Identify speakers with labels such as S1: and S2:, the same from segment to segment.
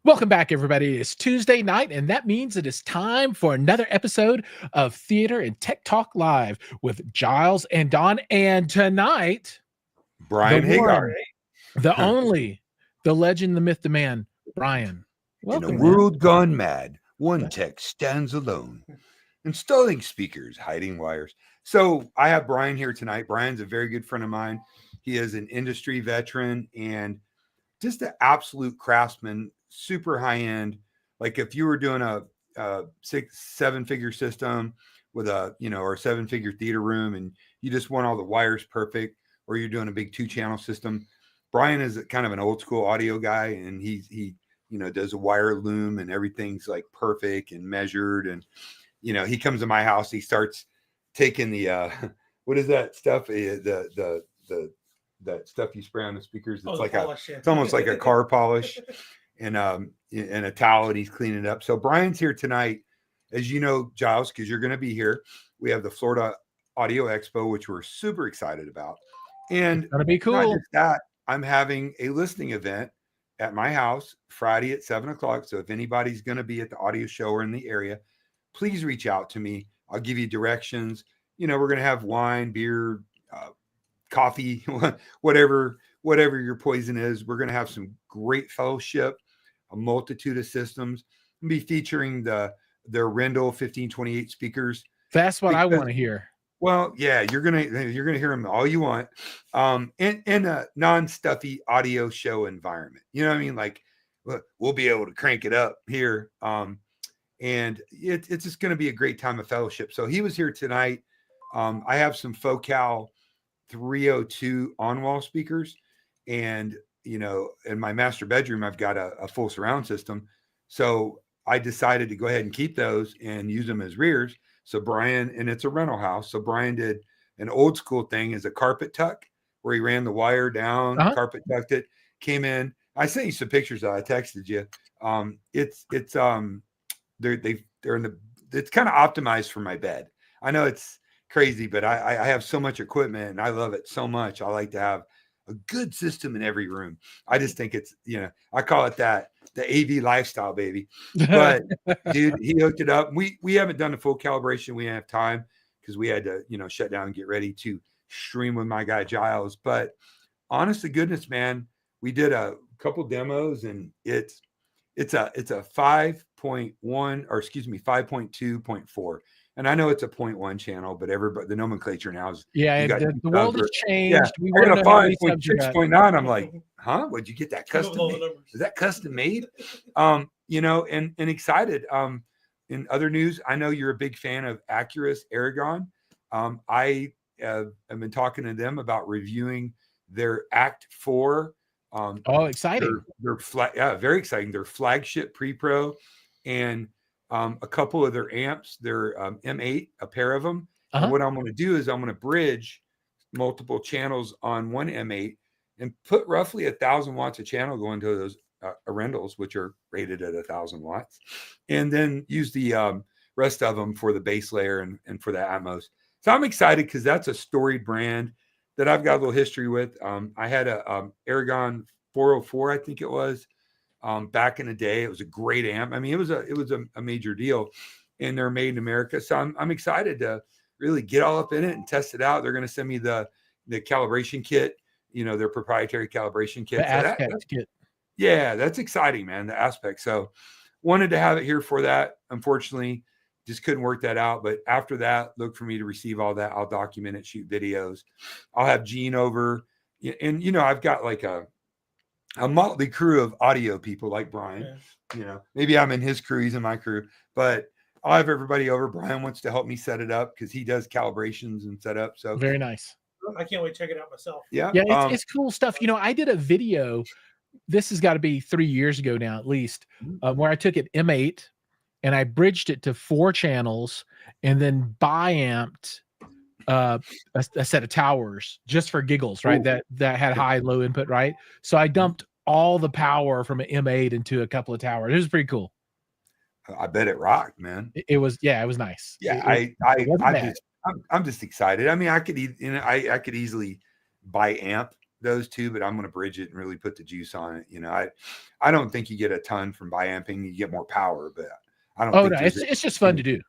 S1: Welcome back, everybody. It's Tuesday night, and that means it is time for another episode of Theater and Tech Talk Live with Giles and Don. And tonight,
S2: Brian
S1: the
S2: Hagar.
S1: one, the only, the legend, the myth, the man, Brian. Welcome,
S2: In a world gone mad, one tech stands alone, installing speakers, hiding wires. So I have Brian here tonight. Brian's a very good friend of mine. He is an industry veteran and just an absolute craftsman, super high end. Like if you were doing a 6-7 figure system with a, or a 7-figure theater room and you just want all the wires perfect, or you're doing a big 2-channel system. Brian is kind of an old school audio guy, and he does a wire loom and everything's like perfect and measured. And, he comes to my house, he starts taking the, what is that stuff? That stuff you spray on the speakers. It's it's almost like a car polish and a towel, and he's cleaning it up. So Brian's here tonight, as you know, Giles, because you're going to be here. We have the Florida Audio Expo, which we're super excited about. And
S1: it's gonna be cool.
S2: Not just that, I'm having a listening event at my house Friday at 7:00. So if anybody's going to be at the audio show or in the area, please reach out to me. I'll give you directions. We're going to have wine, beer, coffee, whatever your poison is. We're going to have some great fellowship, a multitude of systems. We'll be featuring their Rendell 1528 speakers.
S1: That's what I want to hear.
S2: Well, yeah, you're gonna hear them all you want, in a non-stuffy audio show environment. You know what I mean? Like, we'll be able to crank it up here, and it's just going to be a great time of fellowship. So he was here tonight. I have some Focal 302 on-wall speakers, and in my master bedroom I've got a full surround system. So I decided to go ahead and keep those and use them as rears. So Brian, and it's a rental house, so Brian did an old school thing as a carpet tuck, where he ran the wire down, carpet tucked it, came in. I sent you some pictures that I texted you. It's kind of optimized for my bed. I know it's crazy, but I have so much equipment and I love it so much. I like to have a good system in every room. I just think it's, I call it the AV lifestyle, baby. But dude, he hooked it up. We haven't done a full calibration. We didn't have time because we had to, shut down and get ready to stream with my guy Jiles. But honest to goodness, man, we did a couple demos, and it's a 5.2.4. And I know it's a 0.1 channel, but everybody, the nomenclature now is
S1: the world has changed.
S2: Yeah,
S1: we
S2: I got a 5.6.9. I'm like, huh? Would you get that custom made? Is that custom made? And excited. In other news, I know you're a big fan of Acura's Aragon. I have been talking to them about reviewing their Act 4.
S1: Exciting!
S2: Very exciting. Their flagship pre-pro and a couple of their amps, their M8, a pair of them. And what I'm going to do is I'm going to bridge multiple channels on one M8 and put roughly 1,000 watts of channel going to those Rendels, which are rated at 1,000 watts, and then use the rest of them for the base layer and for the Atmos. So I'm excited because that's a storied brand that I've got a little history with. I had a Aragon 404, I think it was. Back in the day, it was a great amp. I mean, it was a major deal, and they're made in America. So I'm excited to really get all up in it and test it out. They're going to send me the calibration kit, their proprietary calibration kit.
S1: The Aspect kit.
S2: Yeah, that's exciting, man. The Aspect. So wanted to have it here for that. Unfortunately, just couldn't work that out. But after that, look for me to receive all that. I'll document it, shoot videos. I'll have Gene over, and I've got like a motley crew of audio people like Brian. Maybe I'm in his crew, he's in my crew, but I'll have everybody over. Brian wants to help me set it up because he does calibrations and setup. So
S1: very nice.
S3: I can't wait to check it out myself.
S2: Yeah,
S1: it's cool stuff. I did a video. This has got to be 3 years ago now, at least, where I took an M8 and I bridged it to 4 channels and then bi-amped a set of towers just for giggles, right? Ooh. That had high low input, right? So I dumped all the power from an M8 into a couple of towers. It was pretty cool.
S2: I bet it rocked, man.
S1: It was nice.
S2: Yeah, I'm just excited. I mean, I could easily buy amp those two, but I'm going to bridge it and really put the juice on it. I don't think you get a ton from bi-amping. You get more power, but I don't think
S1: it's just fun to do.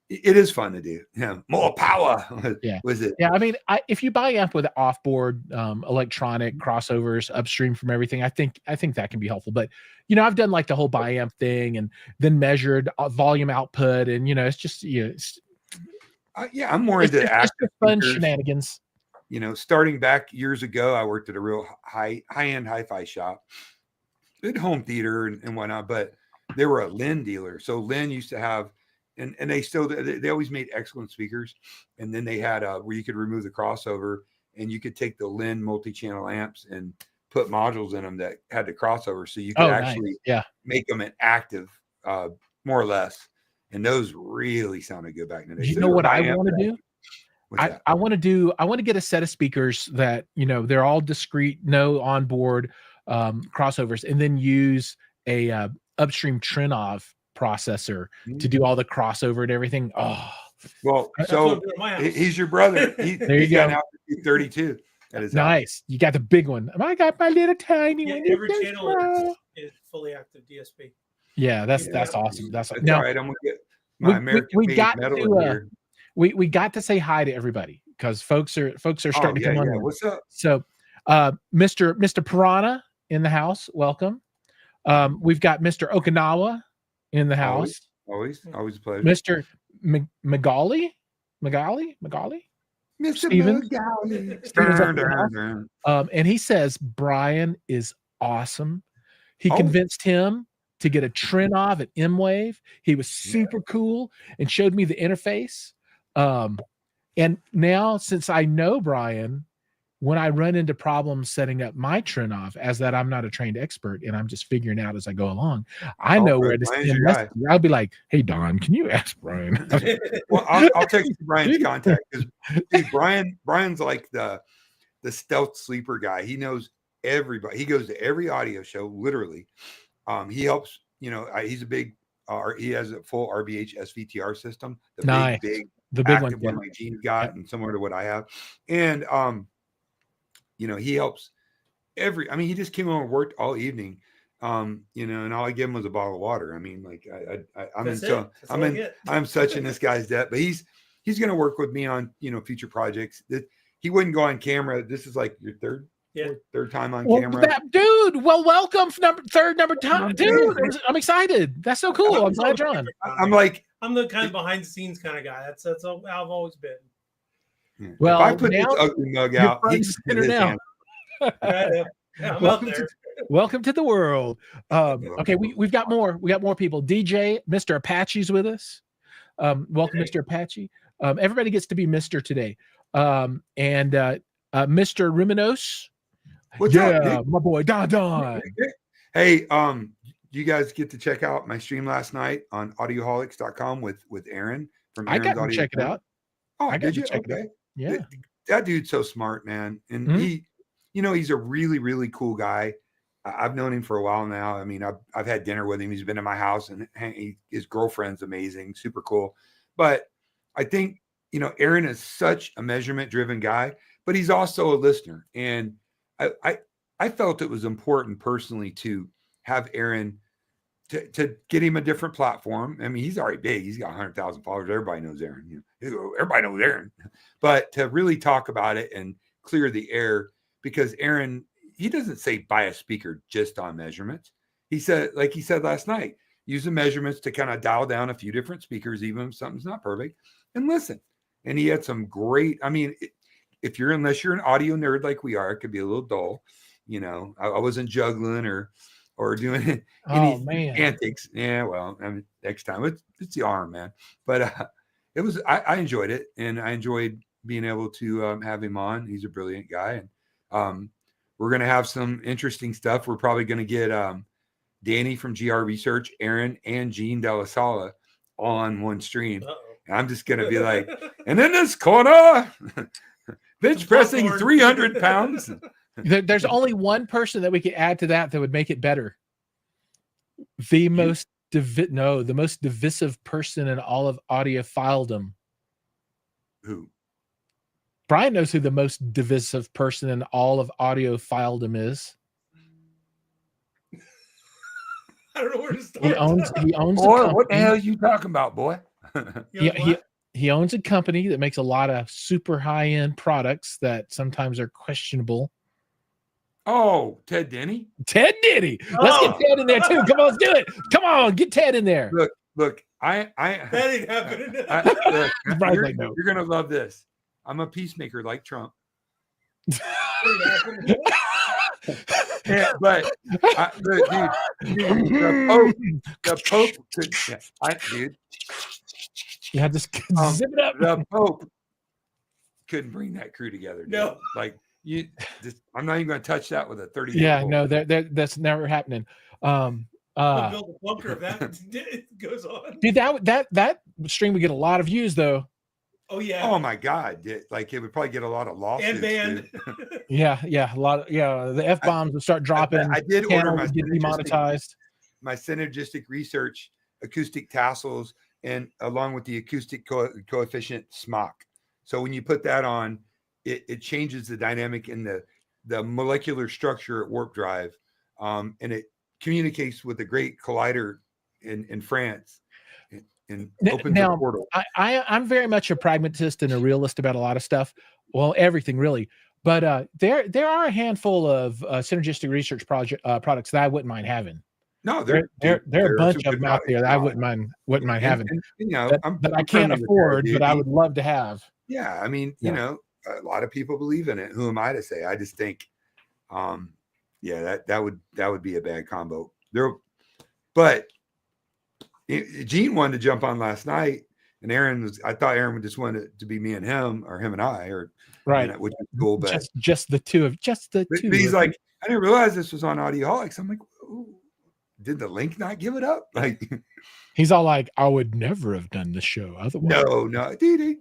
S2: It is fun to do. Yeah. More power.
S1: Yeah.
S2: Was it?
S1: Yeah. I mean, if you buy amp with off-board electronic crossovers upstream from everything, I think that can be helpful. But, I've done like the whole buy amp thing and then measured volume output. And, it's just,
S2: I'm more into active
S1: fun
S2: speakers.
S1: shenanigans.
S2: Starting back years ago, I worked at a real high-end hi-fi shop at Home Theater and whatnot, but they were a Lin dealer. So Lin used to have, and they always made excellent speakers. And then they had where you could remove the crossover and you could take the Lin multi-channel amps and put modules in them that had the crossover. So you could actually make them an active, more or less. And those really sounded good back in the day.
S1: You know what I want to do? I want to get a set of speakers that, they're all discrete, no onboard crossovers, and then use a upstream Trinov processor to do all the crossover and everything. Oh,
S2: well, so he's your brother.
S1: There you go.
S2: Now 32. That is
S1: nice.
S2: Awesome.
S1: You got the big one. I got my little tiny one.
S3: Every channel is fully active DSP.
S1: Yeah, that's awesome. That's
S2: all right. I'm gonna get my American metal here.
S1: We got to say hi to everybody because folks are starting to come on.
S2: Yeah. What's up?
S1: So, Mr. Piranha in the house, welcome. We've got Mr. Okinawa in the house.
S2: Always a pleasure.
S1: Mr. Magali.
S2: Mr.
S1: Steven.
S2: Magali.
S1: And he says Brian is awesome. He convinced him to get a Trinov at M-Wave. He was super cool and showed me the interface. And now, since I know Brian, when I run into problems setting up my Trinov, as that I'm not a trained expert and I'm just figuring out as I go along, I know where to send messages. I'll be like, "Hey Don, can you ask Brian?"
S2: Well, I'll text you Brian's contact because Brian's like the stealth sleeper guy. He knows everybody. He goes to every audio show, literally. He helps. He's a big. He has a full RBH SVTR system. The big one like Gene's got, and similar to what I have, and he helps he just came on and worked all evening. And all I give him was a bottle of water. I mean, like I'm such in this guy's debt, but he's going to work with me on, future projects that he wouldn't go on camera. This is like your third time on camera.
S1: Dude, welcome third time. Dude, I'm excited. That's so cool. I'm glad you're on.
S3: I'm the kind of behind the scenes kind of guy. That's how I've always been.
S1: Well,
S2: if I put this ugly mug out, he's
S1: now.
S3: I'm out there.
S1: Welcome to the world. Okay, we've got more. We got more people. DJ, Mr. Apache's with us. Welcome, Mr. Apache. Everybody gets to be Mr. today. And Mr. Ruminos.
S2: What's up,
S1: my boy Don.
S2: Hey, you guys get to check out my stream last night on audioholics.com with Aaron from Aaron's
S1: I got to check it out.
S2: Oh,
S1: I got to check it out. Yeah.
S2: That dude's so smart, man. And he, he's a really, really cool guy. I've known him for a while now. I mean, I've had dinner with him. He's been to my house, and his girlfriend's amazing, super cool. But I think, Aaron is such a measurement-driven guy, but he's also a listener. And I felt it was important personally to have Aaron to get him a different platform. I mean, he's already big. He's got 100,000 followers. Everybody knows Aaron. Everybody knows Aaron. But to really talk about it and clear the air, because Aaron, he doesn't say buy a speaker just on measurements. He said, like he said last night, use the measurements to kind of dial down a few different speakers, even if something's not perfect, and listen. And he had some great, unless you're an audio nerd like we are, it could be a little dull. I wasn't juggling or doing any antics. Yeah, well, next time it's the arm, man. But it was, I enjoyed it, and I enjoyed being able to have him on. He's a brilliant guy, and we're going to have some interesting stuff. We're probably going to get Danny from GR Research, Aaron, and Gene Della Sala on one stream. And I'm just going to be like, and in this corner, bench pressing 300 pounds.
S1: There's only one person that we could add to that would make it better. The most divisive person in all of audiophiledom.
S2: Who?
S1: Brian knows who the most divisive person in all of audio filedom is.
S3: I don't know where to start.
S1: He owns
S2: Boy,
S1: a
S2: what the
S1: company.
S2: hell are you talking about, boy?
S1: He owns a company that makes a lot of super high-end products that sometimes are questionable.
S2: Oh, Ted Denny.
S1: Ted Denny. Let's get Ted in there too. Come on, let's do it. Come on, get Ted in there.
S2: Look,
S3: that ain't happening.
S2: You're gonna love this. I'm a peacemaker like Trump. Yeah, but dude, the Pope could, dude.
S1: Yeah, just zip it up.
S2: The Pope couldn't bring that crew together. Dude.
S3: No,
S2: like I'm not even going to touch that with a 30.
S1: Yeah, no, that's never happening.
S3: build a bunker if that goes on.
S1: Dude, that stream would get a lot of views though.
S3: Oh yeah.
S2: Oh my God! Like it would probably get a lot of lawsuits.
S3: And banned.
S1: Yeah, a lot. The F-bombs would start dropping.
S2: I did order my
S1: get demonetized.
S2: My synergistic research acoustic tassels, and along with the acoustic coefficient SMOC. So when you put that on, it changes the dynamic in the molecular structure at warp drive, and it communicates with the great collider in France. And opens a portal.
S1: I'm very much a pragmatist and a realist about a lot of stuff. Well, everything really. But there are a handful of synergistic research products that I wouldn't mind having.
S2: No,
S1: there are a bunch of them out there that I wouldn't mind having. That I can't afford, but I would love to have.
S2: Yeah, I mean, you know, a lot of people believe in it. Who am I to say? I just think, that would be a bad combo. But Gene wanted to jump on last night, and I thought Aaron would just want it to be me and him, or him and I, or
S1: right,
S2: you know, which is cool. But
S1: just the two. But
S2: he's like, I didn't realize this was on Audioholics. I'm like, ooh, did the link not give it up? Like,
S1: he's all like, I would never have done the show otherwise.
S2: No, dude,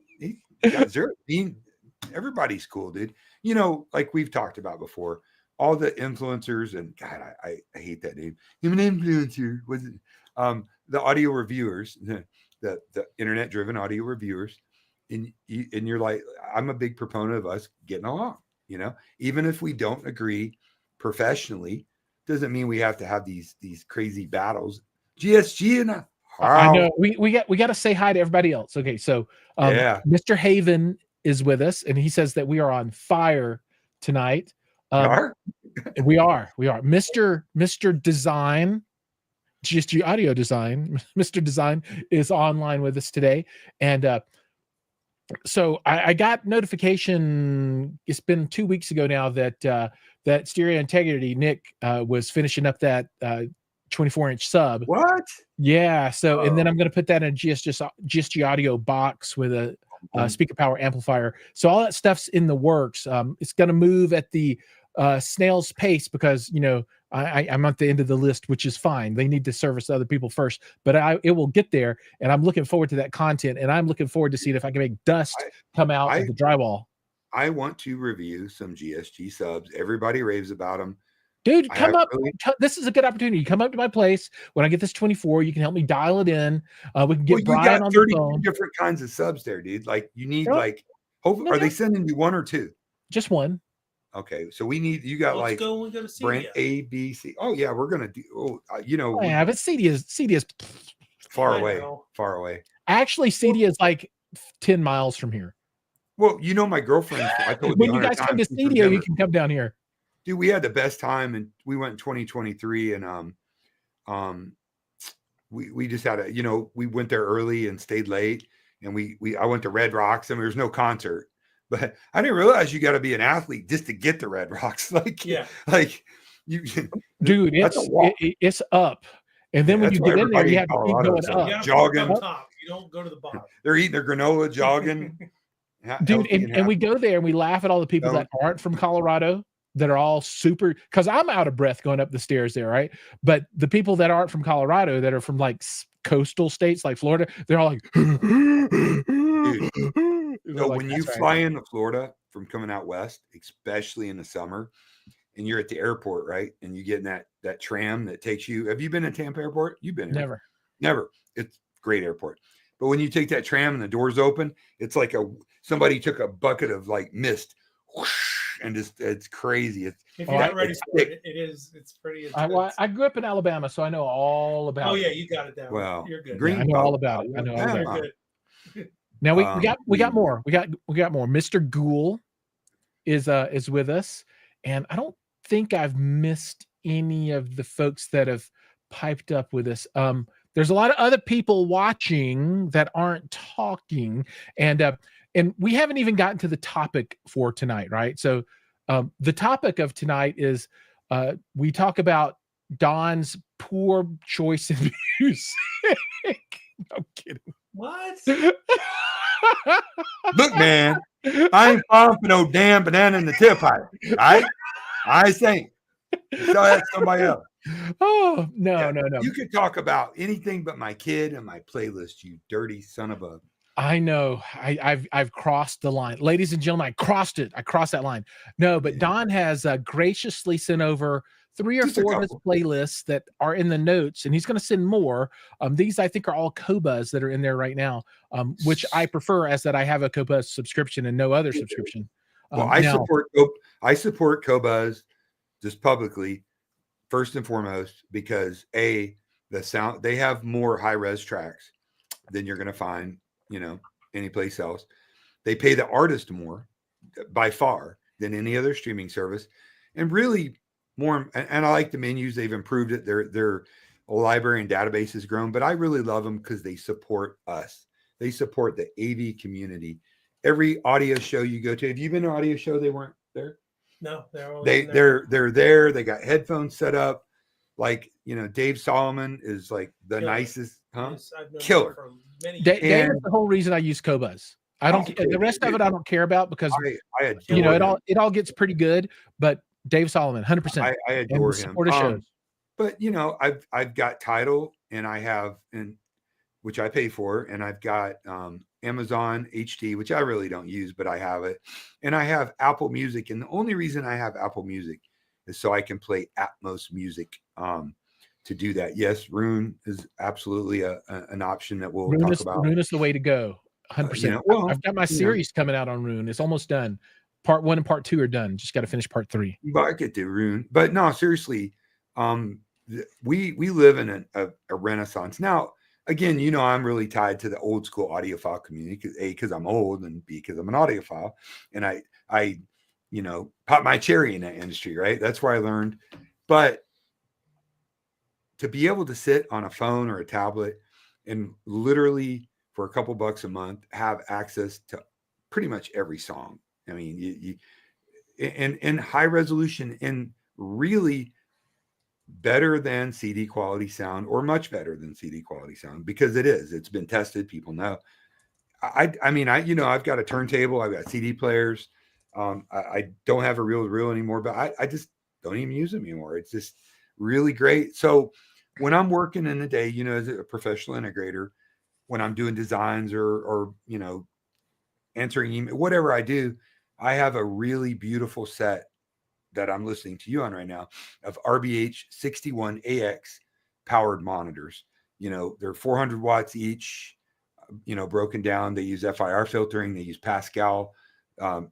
S2: everybody's cool, dude. You know, like we've talked about before, all the influencers, and God, I hate that name. I'm an influencer. Was it? The audio reviewers, the internet-driven audio reviewers, and you're like, I'm a big proponent of us getting along. You know, even if we don't agree professionally, doesn't mean we have to have these crazy battles. GSG and
S1: I know we got to say hi to everybody else. Okay, so Mr. Haven is with us, and he says that we are on fire tonight. We are. Mr. Design. GSG Audio Design, Mr. Design is online with us today. And so I got notification, it's been 2 weeks ago now, that Stereo Integrity, Nick, was finishing up that 24-inch sub.
S2: What?
S1: Yeah, so and then I'm going to put that in a GSG Audio box with a speaker power amplifier. So all that stuff's in the works. It's going to move at the snail's pace because, you know, I'm at the end of the list, which is fine. They need to service other people first, but it will get there, and I'm looking forward to that content, and I'm looking forward to seeing if I can make dust come out of the drywall.
S2: I want to review some GSG subs. Everybody raves about them.
S1: Dude, come up. This is a good opportunity. Come up to my place when I get this 24. You can help me dial it in. We can get Brian on the phone.
S2: Different kinds of subs there, dude. Like you need are they sending you one or two?
S1: Just one.
S2: Okay, so you got brand A, B, C. Oh yeah, we're gonna do.
S1: Yeah, but CD is
S2: far away.
S1: Actually, CD is like 10 miles from here.
S2: Well, you know, my girlfriend. I told
S1: when you guys come to studio, you can come down here.
S2: Dude, we had the best time, and we went in 2023, and we just had we went there early and stayed late, and I went to Red Rocks, and there was no concert. But I didn't realize you got to be an athlete just to get the Red Rocks.
S1: Dude, it's up. And then when you get in there, you have to keep going up.
S2: Jogging.
S3: Top. You don't go to the bottom.
S2: They're eating their granola, jogging.
S1: Dude, and we go there and we laugh at all the people that aren't from Colorado, that are all super, because I'm out of breath going up the stairs there, right? But the people that aren't from Colorado, that are from like coastal states like Florida, they're all like,
S2: dude. So when you fly into Florida from coming out west, especially in the summer, and you're at the airport, right? And you get in that tram that takes you. Have you been to Tampa Airport? You've been
S1: here.
S2: Never. It's a great airport. But when you take that tram and the doors open, it's like somebody took a bucket of like mist, whoosh, and it's crazy. If
S3: you're not ready for it, it's pretty intense.
S1: I grew up in Alabama, so I know all about it.
S3: Oh yeah, you got it down.
S2: Well,
S3: you're good.
S1: I know all about it. I know all about
S3: it.
S1: Now we got more. We got more. Mr. Ghoul is with us, and I don't think I've missed any of the folks that have piped up with us. There's a lot of other people watching that aren't talking, and we haven't even gotten to the topic for tonight, right? So the topic of tonight is we talk about Don's poor choice in music. I'm kidding.
S3: What?
S2: Look, man, I ain't falling for no damn banana in the tailpipe. All right? I think. So that's somebody else.
S1: Oh, no,
S2: Yeah,
S1: no.
S2: You could talk about anything but my kid and my playlist, you dirty son of a.
S1: I know. I've crossed the line. Ladies and gentlemen, I crossed it. I crossed that line. No, but Don has graciously sent over 3 or 4 of his playlists that are in the notes, and he's going to send more. These, I think, are all Qobuz that are in there right now, which I prefer, as that I have a Qobuz subscription and no other subscription.
S2: Well, I support Qobuz just publicly, first and foremost, because the sound, they have more high-res tracks than you're going to find, anyplace else. They pay the artist more by far than any other streaming service, and really more. And I like the menus; they've improved it. Their library and database has grown, but I really love them because they support us. They support the AV community. Every audio show you go to, have you been to an audio show? They weren't there.
S3: No,
S2: they're there. They got headphones set up. Like, Dave Solomon is like the nicest,
S3: Yes,
S2: killer.
S1: Dave is the whole reason I use Qobuz. I don't the rest of it I don't care about, because it all gets pretty good. But Dave Solomon, 100%.
S2: I adore him.
S1: Support his shows.
S2: But I've got Tidal, and I have, which I pay for, and I've got Amazon HD, which I really don't use, but I have it, and I have Apple Music. And the only reason I have Apple Music is so I can play Atmos music. To do that, yes, Rune is absolutely an option that we'll talk about.
S1: Rune is the way to go, 100%. I've got my series coming out on Rune. It's almost done. Part 1 and part 2 are done. Just got to finish part 3.
S2: But I get to Rune. But no, seriously, we live in a renaissance now. Again, I'm really tied to the old school audiophile community, because I'm old, and B, because I'm an audiophile, and I pop my cherry in that industry, right? That's where I learned. But to be able to sit on a phone or a tablet and literally for a couple bucks a month have access to pretty much every song. I mean, you in high resolution, and really better than CD quality sound, or much better than CD quality sound, because it's been tested. People know. I mean, I've got a turntable, I've got CD players. I don't have a reel anymore, but I just don't even use them anymore. It's just really great. So when I'm working in the day, as a professional integrator, when I'm doing designs or answering email, whatever I do, I have a really beautiful set that I'm listening to you on right now of RBH 61AX powered monitors. They're 400 watts each, broken down. They use FIR filtering. They use Pascal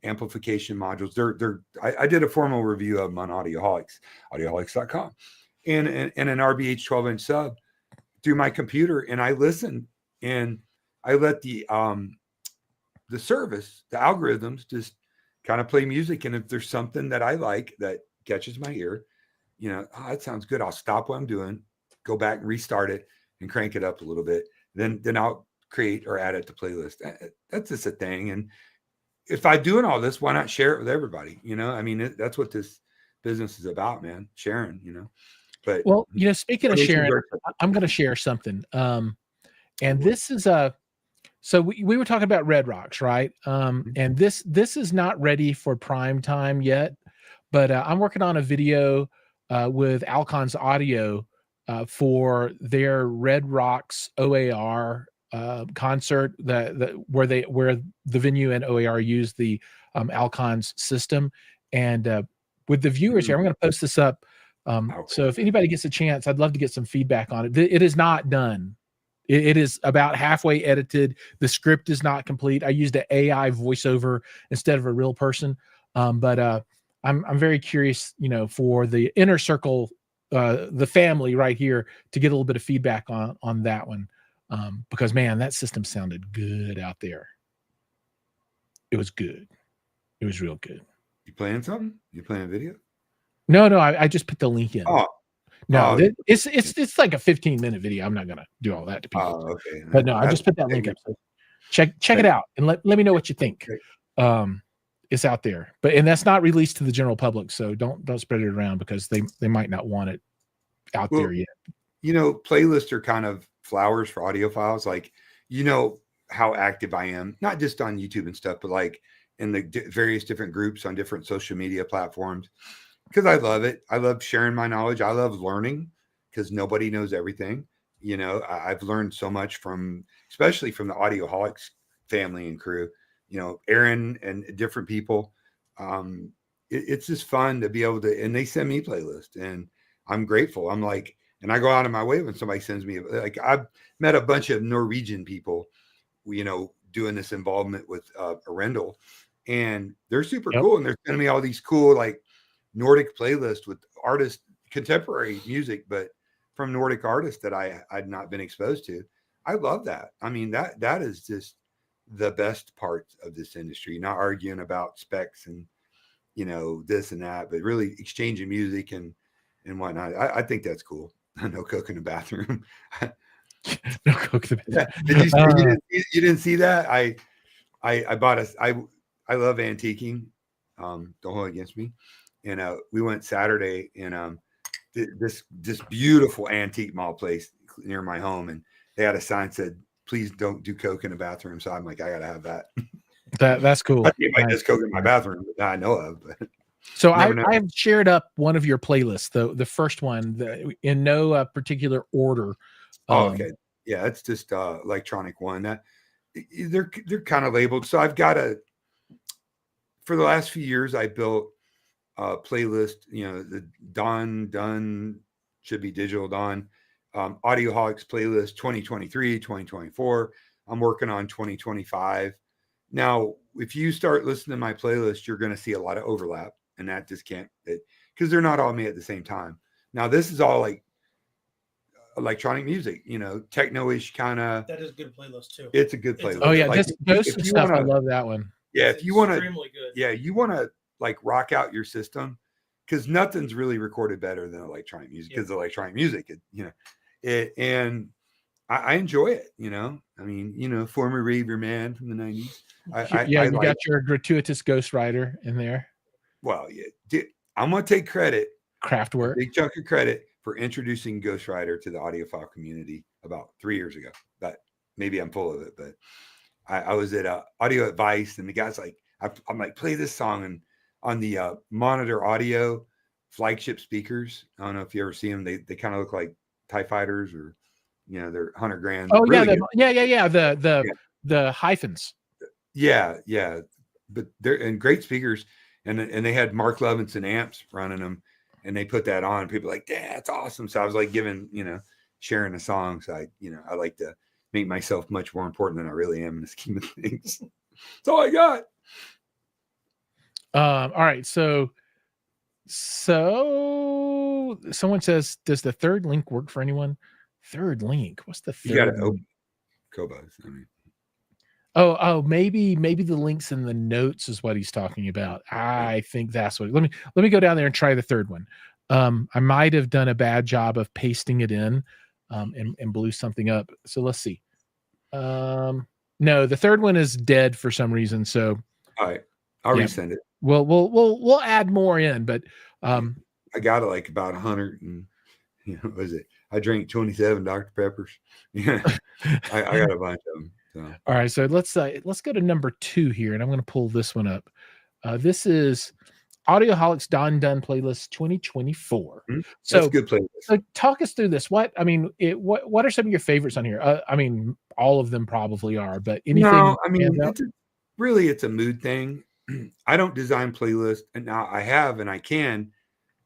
S2: amplification modules. I did a formal review of them on audioholics.com, and an RBH 12-inch sub through my computer, and I listen, and I let the service, the algorithms, just kind of play music. And if there's something that I like that catches my ear, that sounds good, I'll stop what I'm doing, go back and restart it and crank it up a little bit. Then I'll create or add it to playlist. That's just a thing. And if I'm doing all this, why not share it with everybody? I mean, that's what this business is about, man. Sharing, But
S1: speaking of sharing, I'm going to share something. And this is so we were talking about Red Rocks, right? And this is not ready for prime time yet, but I'm working on a video with Alcon's Audio for their Red Rocks OAR concert, where the venue and OAR use the Alcon's system. And with the viewers here, I'm going to post this up. So if anybody gets a chance, I'd love to get some feedback on it. It is not done. It is about halfway edited. The script is not complete. I used an AI voiceover instead of a real person. But I'm very curious, for the inner circle, the family right here, to get a little bit of feedback on that one. Because man, that system sounded good out there. It was good. It was real good.
S2: You playing something? You playing a video?
S1: No, I just put the link in.
S2: Oh,
S1: no, it's like a 15-minute video. I'm not gonna do all that to people.
S2: Oh, okay.
S1: But no, I just put that link up. So check it out and let me know what you think. It's out there, and that's not released to the general public, so don't spread it around because they might not want it out there yet.
S2: Playlists are kind of flowers for audiophiles. Like, how active I am, not just on YouTube and stuff, but like in the various different groups on different social media platforms, because I love it. I love sharing my knowledge. I love learning because nobody knows everything. I've learned so much especially from the Audioholics family and crew, Aaron and different people. It's just fun to be able to, and they send me playlists and I'm grateful. I'm like, and I go out of my way when somebody sends me, like, I've met a bunch of Norwegian people, doing this involvement with Arendal, and they're super cool. And they're sending me all these cool, like, Nordic playlists with artists, contemporary music, but from Nordic artists that I'd not been exposed to. I love that. I mean, that is just the best part of this industry, not arguing about specs and, this and that, but really exchanging music and whatnot. I think that's cool. No coke in the bathroom.
S1: No coke in the bathroom.
S2: Did you didn't see that? I bought I love antiquing. Don't hold it against me. And we went Saturday and this beautiful antique mall place near my home, and they had a sign said, "Please don't do coke in the bathroom." So I'm like, I gotta have that.
S1: That's cool.
S2: I just coke in my bathroom that I know of. But
S1: so I've shared up one of your playlists, the first one, in no particular order.
S2: Okay, yeah, it's just electronic one that they're kind of labeled. So I've got for the last few years I built playlist, the Done should be Digital Dawn, Audioholics playlist 2023, 2024. I'm working on 2025. Now, if you start listening to my playlist, you're going to see a lot of overlap, and that just can't, because they're not all made at the same time. Now, this is all like electronic music, techno-ish kind of.
S3: That is a good playlist too.
S2: It's a good playlist.
S1: Oh yeah, like, Ghost stuff. I love that one.
S2: Yeah, if you want to,
S3: extremely good.
S2: Yeah, you want to like rock out your system, because nothing's really recorded better than electronic music. Because electronic music, and I enjoy it. I mean, former raver man from the 90s.
S1: You got your gratuitous ghostwriter in there.
S2: Well, yeah, I'm gonna take credit,
S1: Kraftwerk,
S2: big chunk of credit for introducing Ghost Rider to the audiophile community about 3 years ago. But maybe I'm full of it. But I was at Audio Advice, and the guy's like, I'm like, play this song, and on the Monitor Audio flagship speakers. I don't know if you ever see them. They kind of look like TIE fighters, or they're $100,000.
S1: Oh
S2: really
S1: yeah, the hyphens.
S2: Yeah, but they're great speakers, and they had Mark Levinson amps running them, and they put that on. People were like, yeah, that's awesome. So I was like sharing a song. So I like to make myself much more important than I really am in the scheme of things. That's all I got.
S1: All right, so someone says, does the third link work for anyone? Third link? What's the third?
S2: You got to open Cobos. I mean.
S1: Oh, maybe the links in the notes is what he's talking about. I think that's what. Let me go down there and try the third one. I might have done a bad job of pasting it in, and blew something up. So let's see. No, the third one is dead for some reason. So
S2: all right, I'll resend it.
S1: We'll add more in, but
S2: I got it like about 100 and what is it? I drank 27 Dr. Peppers. Yeah, I got a bunch of them. So.
S1: All right, so let's go to number 2 here, and I'm going to pull this one up. This is Audioholics Don Dunn playlist 2024.
S2: Mm-hmm.
S1: So
S2: that's a good playlist. So
S1: talk us through this. What are some of your favorites on here? I mean, all of them probably are, but anything?
S2: No, I mean, it's a mood thing. I don't design playlists, and now I have, and I can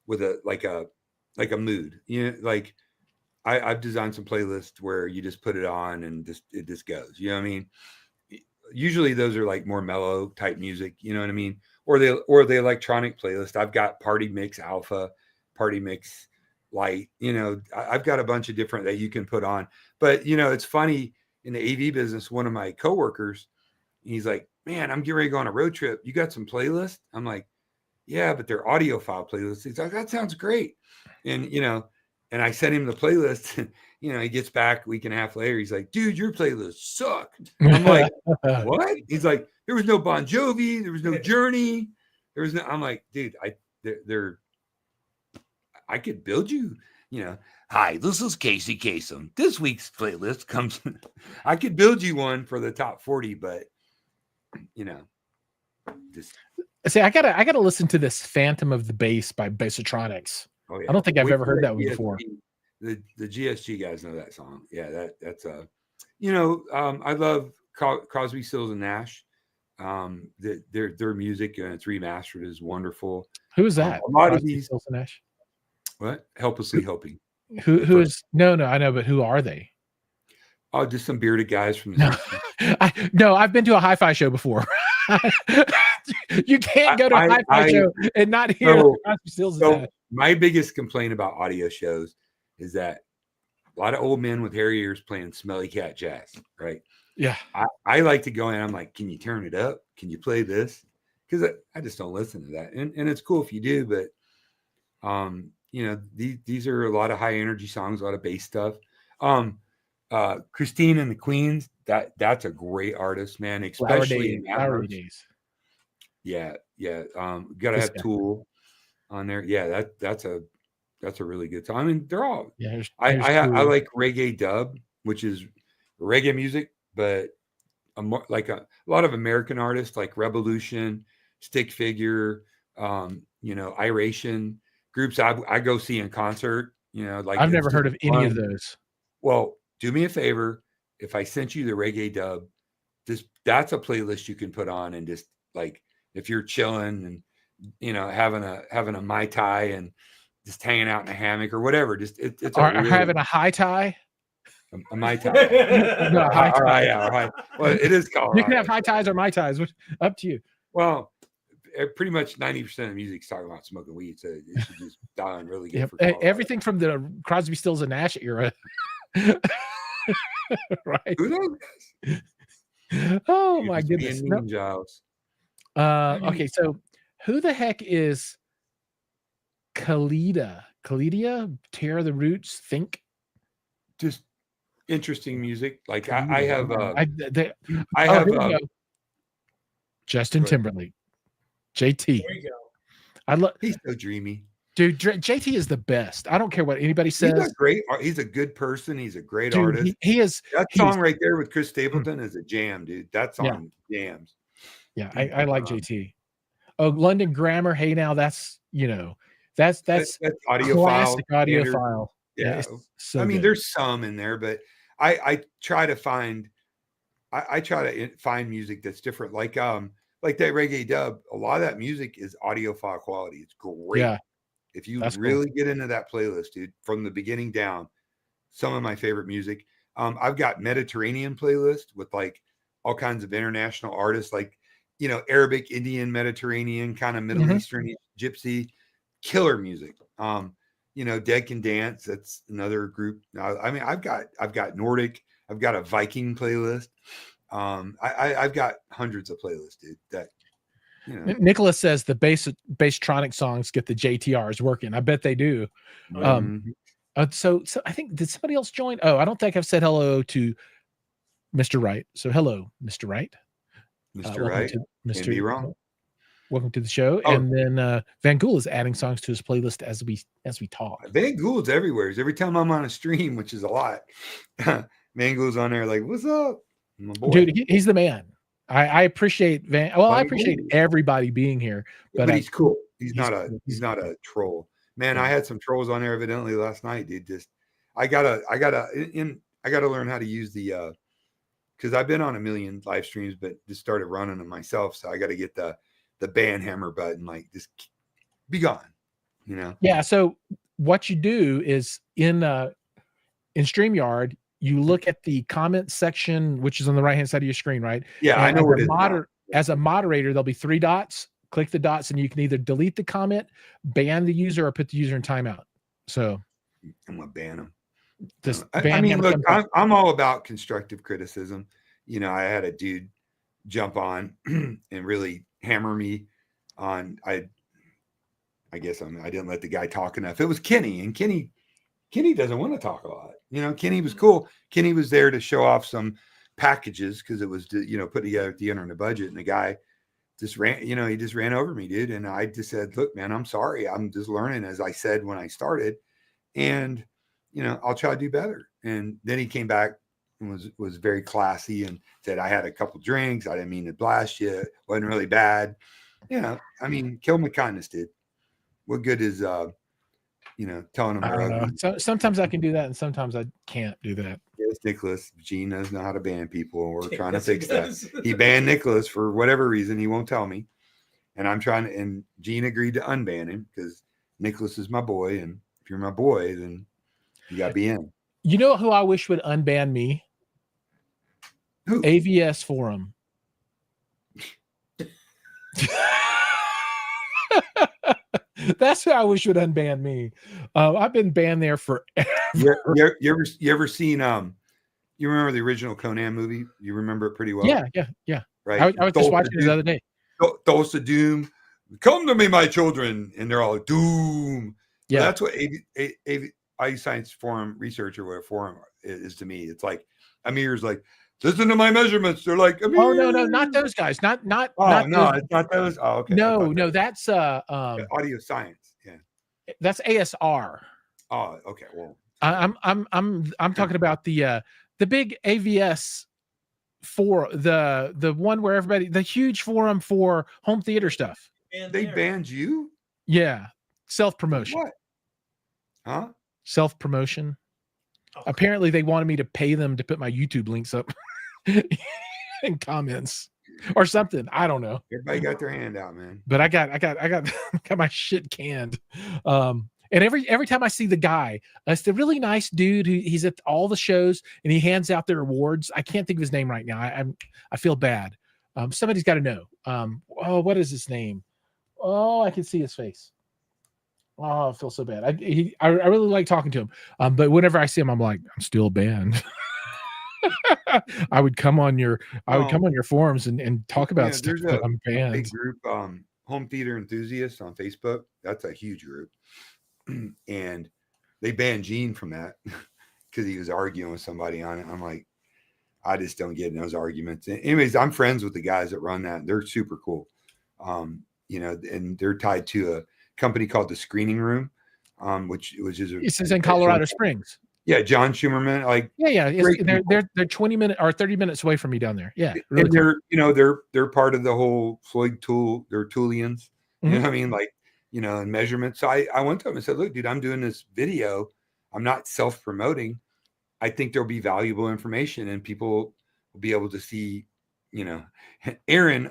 S2: with a mood. Like I've designed some playlists where you just put it on and it just goes. You know what I mean? Usually those are like more mellow type music. You know what I mean? Or the electronic playlist. I've got Party Mix Alpha, Party Mix Light. You know, I've got a bunch of different that you can put on. But you know, it's funny in the AV business. One of my coworkers, he's like, "Man, I'm getting ready to go on a road trip. You got some playlists?" I'm like, "Yeah, but they're audiophile playlists." He's like, "That sounds great." And you know, and I sent him the playlist. And, you know, he gets back a week and a half later. He's like, "Dude, your playlist sucked." I'm like, "What?" He's like, "There was no Bon Jovi. There was no Journey. There was no." I'm like, "Dude, I could build you. You know, hi, this is Casey Kasem. This week's playlist comes. I could build you one for the top 40, but you know, just
S1: see, I gotta listen to this Phantom of the Bass by Bassotronics.
S2: Oh yeah,
S1: I don't think I've ever heard that one before.
S2: The GSG guys know that song. Yeah, that's you know, I love Crosby, Stills and Nash. Their music and it's remastered is wonderful.
S1: Who is that?
S2: A lot
S1: Crosby,
S2: of these.
S1: Stills and Nash?
S2: What? Helplessly Hoping.
S1: Who is? No, I know, but who are they?
S2: Oh, just some bearded guys from the.
S1: No, I've been to a hi-fi show before. You can't go to a hi-fi show and not hear Crosby, Stills and Nash.
S2: My biggest complaint about audio shows is that a lot of old men with hairy ears playing smelly cat jazz, right?
S1: Yeah.
S2: I like to go in. I'm like, can you turn it up? Can you play this? Because I just don't listen to that. And it's cool if you do, but you know, these are a lot of high energy songs, a lot of bass stuff. Christine and the Queens, that's a great artist, man, especially in
S1: Flower Days.
S2: Yeah. Gotta have Tool on there. Yeah, that's a really good song. I mean, they're all.
S1: Yeah,
S2: I like reggae dub, which is reggae music, but like a lot of American artists like Revolution, Stick Figure, you know, Iration groups I go see in concert. You know, like
S1: I've never heard of any of those.
S2: Well, do me a favor. If I sent you the reggae dub, that's a playlist you can put on and just like if you're chilling and you know having a Mai Tai and just hanging out in a hammock or whatever. Just it's
S1: having a high tie.
S2: A Mai Tai.
S1: No, high tie.
S2: All right. Well, it is called.
S1: You can have high ties or Mai Tais. Up to you.
S2: Well, pretty much 90% of music is talking about smoking weed, so it should just die really good. For
S1: everything from the Crosby, Stills and Nash era. Right.
S2: Who knows?
S1: Oh my goodness.
S2: Jiles.
S1: Okay, so who the heck is Khalida? Tear the Roots, Think?
S2: Just interesting music. Like
S1: Khalida.
S2: I have
S1: Justin Timberlake. JT.
S3: There you go.
S2: He's so dreamy.
S1: Dude, JT is the best. I don't care what anybody says.
S2: He's a good person. He's a great artist.
S1: He is.
S2: That song right there with Chris Stapleton is a jam, dude. That song jams.
S1: Yeah, I like JT. Oh, London Grammar. Hey, now that's that's
S2: audiophile.
S1: Audiophile.
S2: Yeah.
S1: So
S2: I mean,
S1: good.
S2: there's some in there, but I try to find music that's different. Like that reggae dub. A lot of that music is audiophile quality. It's great.
S1: Yeah.
S2: If you really get into that playlist, dude, from the beginning down, some of my favorite music. I've got Mediterranean playlist with like all kinds of international artists, like, you know, Arabic, Indian, Mediterranean, kind of Middle Eastern, Gypsy, killer music. You know, Dead Can Dance. That's another group. I mean, I've got Nordic. I've got a Viking playlist. I've got hundreds of playlists, dude. That. You know.
S1: Nicholas says the Basstronic songs get the JTRs working. I bet they do. So I think, did somebody else join? Oh, I don't think I've said hello to Mr. Wright. So hello, Mr. Wright.
S2: Mr. Wright. Mr. Be wrong.
S1: Welcome to the show. Oh. And then Van Gool is adding songs to his playlist as we talk.
S2: Van Gould's everywhere. Every time I'm on a stream, which is a lot, Van Goul's on there like, what's up? My boy.
S1: Dude, he's the man. I appreciate I appreciate everybody being here,
S2: but he's cool. He's not a troll, man. I had some trolls on there evidently last night, dude. Just I gotta learn how to use the because I've been on a million live streams, but just started running them myself. So I got to get the ban hammer button, like just be gone, you know?
S1: Yeah. So what you do is in in StreamYard, you look at the comment section, which is on the right-hand side of your screen, right?
S2: Yeah,
S1: and
S2: I know what it is now.
S1: As a moderator, there'll be 3 dots. Click the dots, and you can either delete the comment, ban the user, or put the user in timeout. So
S2: I'm gonna ban them.
S1: just
S2: I mean, look, I'm all about constructive criticism. You know, I had a dude jump on and really hammer me on. I guess I didn't let the guy talk enough. It was Kenny, and Kenny doesn't want to talk a lot. You know, Kenny was cool. Kenny was there to show off some packages because it was, you know, put together at the end of the budget, and the guy just ran, you know, he just ran over me, dude. And I just said, look, man, I'm sorry. I'm just learning, as I said when I started, and, you know, I'll try to do better. And then he came back and was very classy and said, I had a couple drinks. I didn't mean to blast you. It wasn't really bad. You know, I mean, kill him with kindness, dude. What good is, you know, telling them they're ugly?
S1: So sometimes I can do that, and sometimes I can't do that.
S2: Yes, Nicholas. Gene doesn't know how to ban people. We're trying to fix that. He banned Nicholas for whatever reason. He won't tell me. And I'm trying to, and Gene agreed to unban him because Nicholas is my boy. And if you're my boy, then you got to be in.
S1: You know who I wish would unban me?
S2: Who?
S1: AVS Forum. That's who I wish would unban me. I've been banned there forever.
S2: You ever seen you remember the original Conan movie? You remember it pretty well?
S1: Yeah.
S2: Right.
S1: I was just watching it the other day.
S2: Those of Doom, come to me, my children, and they're all doom. Yeah, so that's what IU Science Forum research or whatever forum is to me. It's like Amir's like, listen to my measurements. They're like, Amir.
S1: Oh no, not those guys. Not
S2: no,
S1: those.
S2: It's not those. Oh, okay.
S1: No, that's
S2: audio science. Yeah,
S1: that's ASR.
S2: Oh, okay. Well,
S1: I'm talking about the big AVS for the one where everybody, the huge forum for home theater stuff.
S2: They banned you?
S1: Yeah, self-promotion.
S2: What? Huh?
S1: Self-promotion. Okay. Apparently they wanted me to pay them to put my YouTube links up in comments or something. I don't know.
S2: Everybody got their hand out, man.
S1: But I got my shit canned. And every time I see the guy, it's the really nice dude he's at all the shows and he hands out their awards. I can't think of his name right now. I feel bad. Somebody's got to know. What is his name? Oh, I can see his face. Oh, I feel so bad. I really like talking to him. But whenever I see him, I'm like, I'm still banned. I would come on your forums and talk about stuff, but I'm banned.
S2: Big group, Home Theater Enthusiasts on Facebook. That's a huge group. And they banned Gene from that because he was arguing with somebody on it. I'm like, I just don't get in those arguments. Anyways, I'm friends with the guys that run that. They're super cool. You know, and they're tied to a company called the Screening Room, which is
S1: this is in Colorado Springs.
S2: Yeah, John Schumerman. Like,
S1: yeah. They're 20 minutes or 30 minutes away from me down there. Yeah,
S2: really and they're cool. They're part of the whole Floyd tool. They're Toolians. You know what I mean? Like, you know, and measurements. So I went to him and said, look, dude, I'm doing this video. I'm not self-promoting. I think there'll be valuable information and people will be able to see, you know, Aaron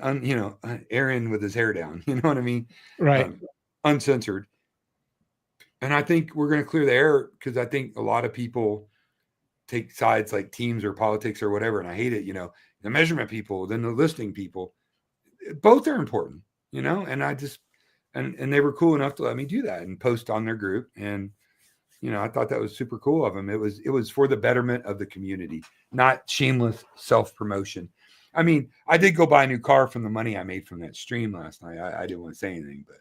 S2: with his hair down, you know what I mean?
S1: Right.
S2: Uncensored. And I think we're going to clear the air because I think a lot of people take sides like teams or politics or whatever. And I hate it, you know, the measurement people, then the listing people, both are important, you know, and I just, and they were cool enough to let me do that and post on their group. And, you know, I thought that was super cool of them. It was for the betterment of the community, not shameless self-promotion. I mean, I did go buy a new car from the money I made from that stream last night. I didn't want to say anything, but,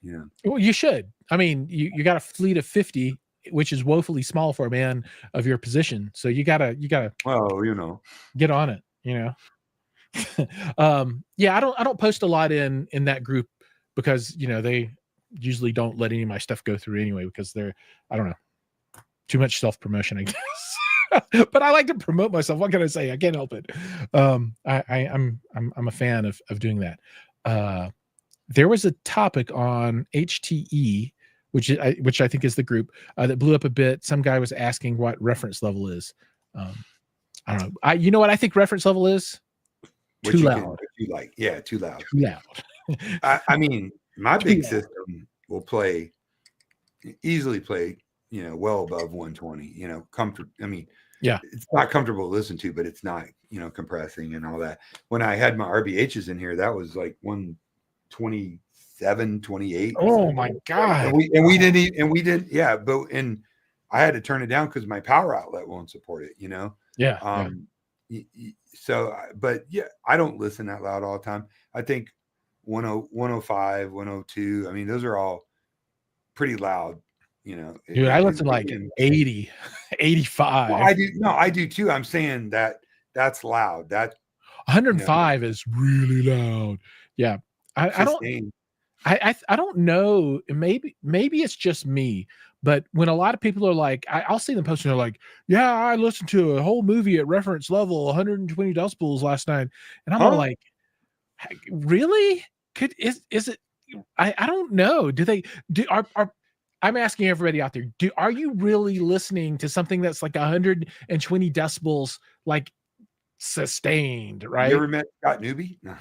S2: you know.
S1: Well, you should. I mean, you got a fleet of 50, which is woefully small for a man of your position. So you gotta,
S2: well, you know,
S1: get on it, you know. Yeah, I don't post a lot in that group because, you know, they usually don't let any of my stuff go through anyway, because they're, I don't know, too much self-promotion, I guess. But I like to promote myself. What can I say? I can't help it. I'm a fan of doing that. There was a topic on HTE, which I think is the group that blew up a bit. Some guy was asking what reference level is. I don't know. You know what I think reference level is? Too loud.
S2: Yeah, too loud.
S1: Too loud.
S2: I mean, my big system will easily play well above 120, comfortable. I mean,
S1: yeah,
S2: it's not comfortable to listen to, but it's not, compressing and all that. When I had my RBHs in here, that was like 127, 28.
S1: oh my God.
S2: And we didn't, yeah, and I had to turn it down because my power outlet won't support it,
S1: Yeah.
S2: So, but yeah, I don't listen that loud all the time. I think 105, 102, I mean, those are all pretty loud,
S1: Dude, I listen like 80, 85.
S2: Well, I do too. I'm saying that's loud. That
S1: 105 is really loud. Yeah. I don't know. Maybe it's just me, but when a lot of people are like, I'll see them posting, they're like, yeah, I listened to a whole movie at reference level, 120 decibels last night. And I'm all like, really? Is it? I don't know. I'm asking everybody out there, are you really listening to something that's like 120 decibels, like sustained, right?
S2: You ever met Scott Newby? No.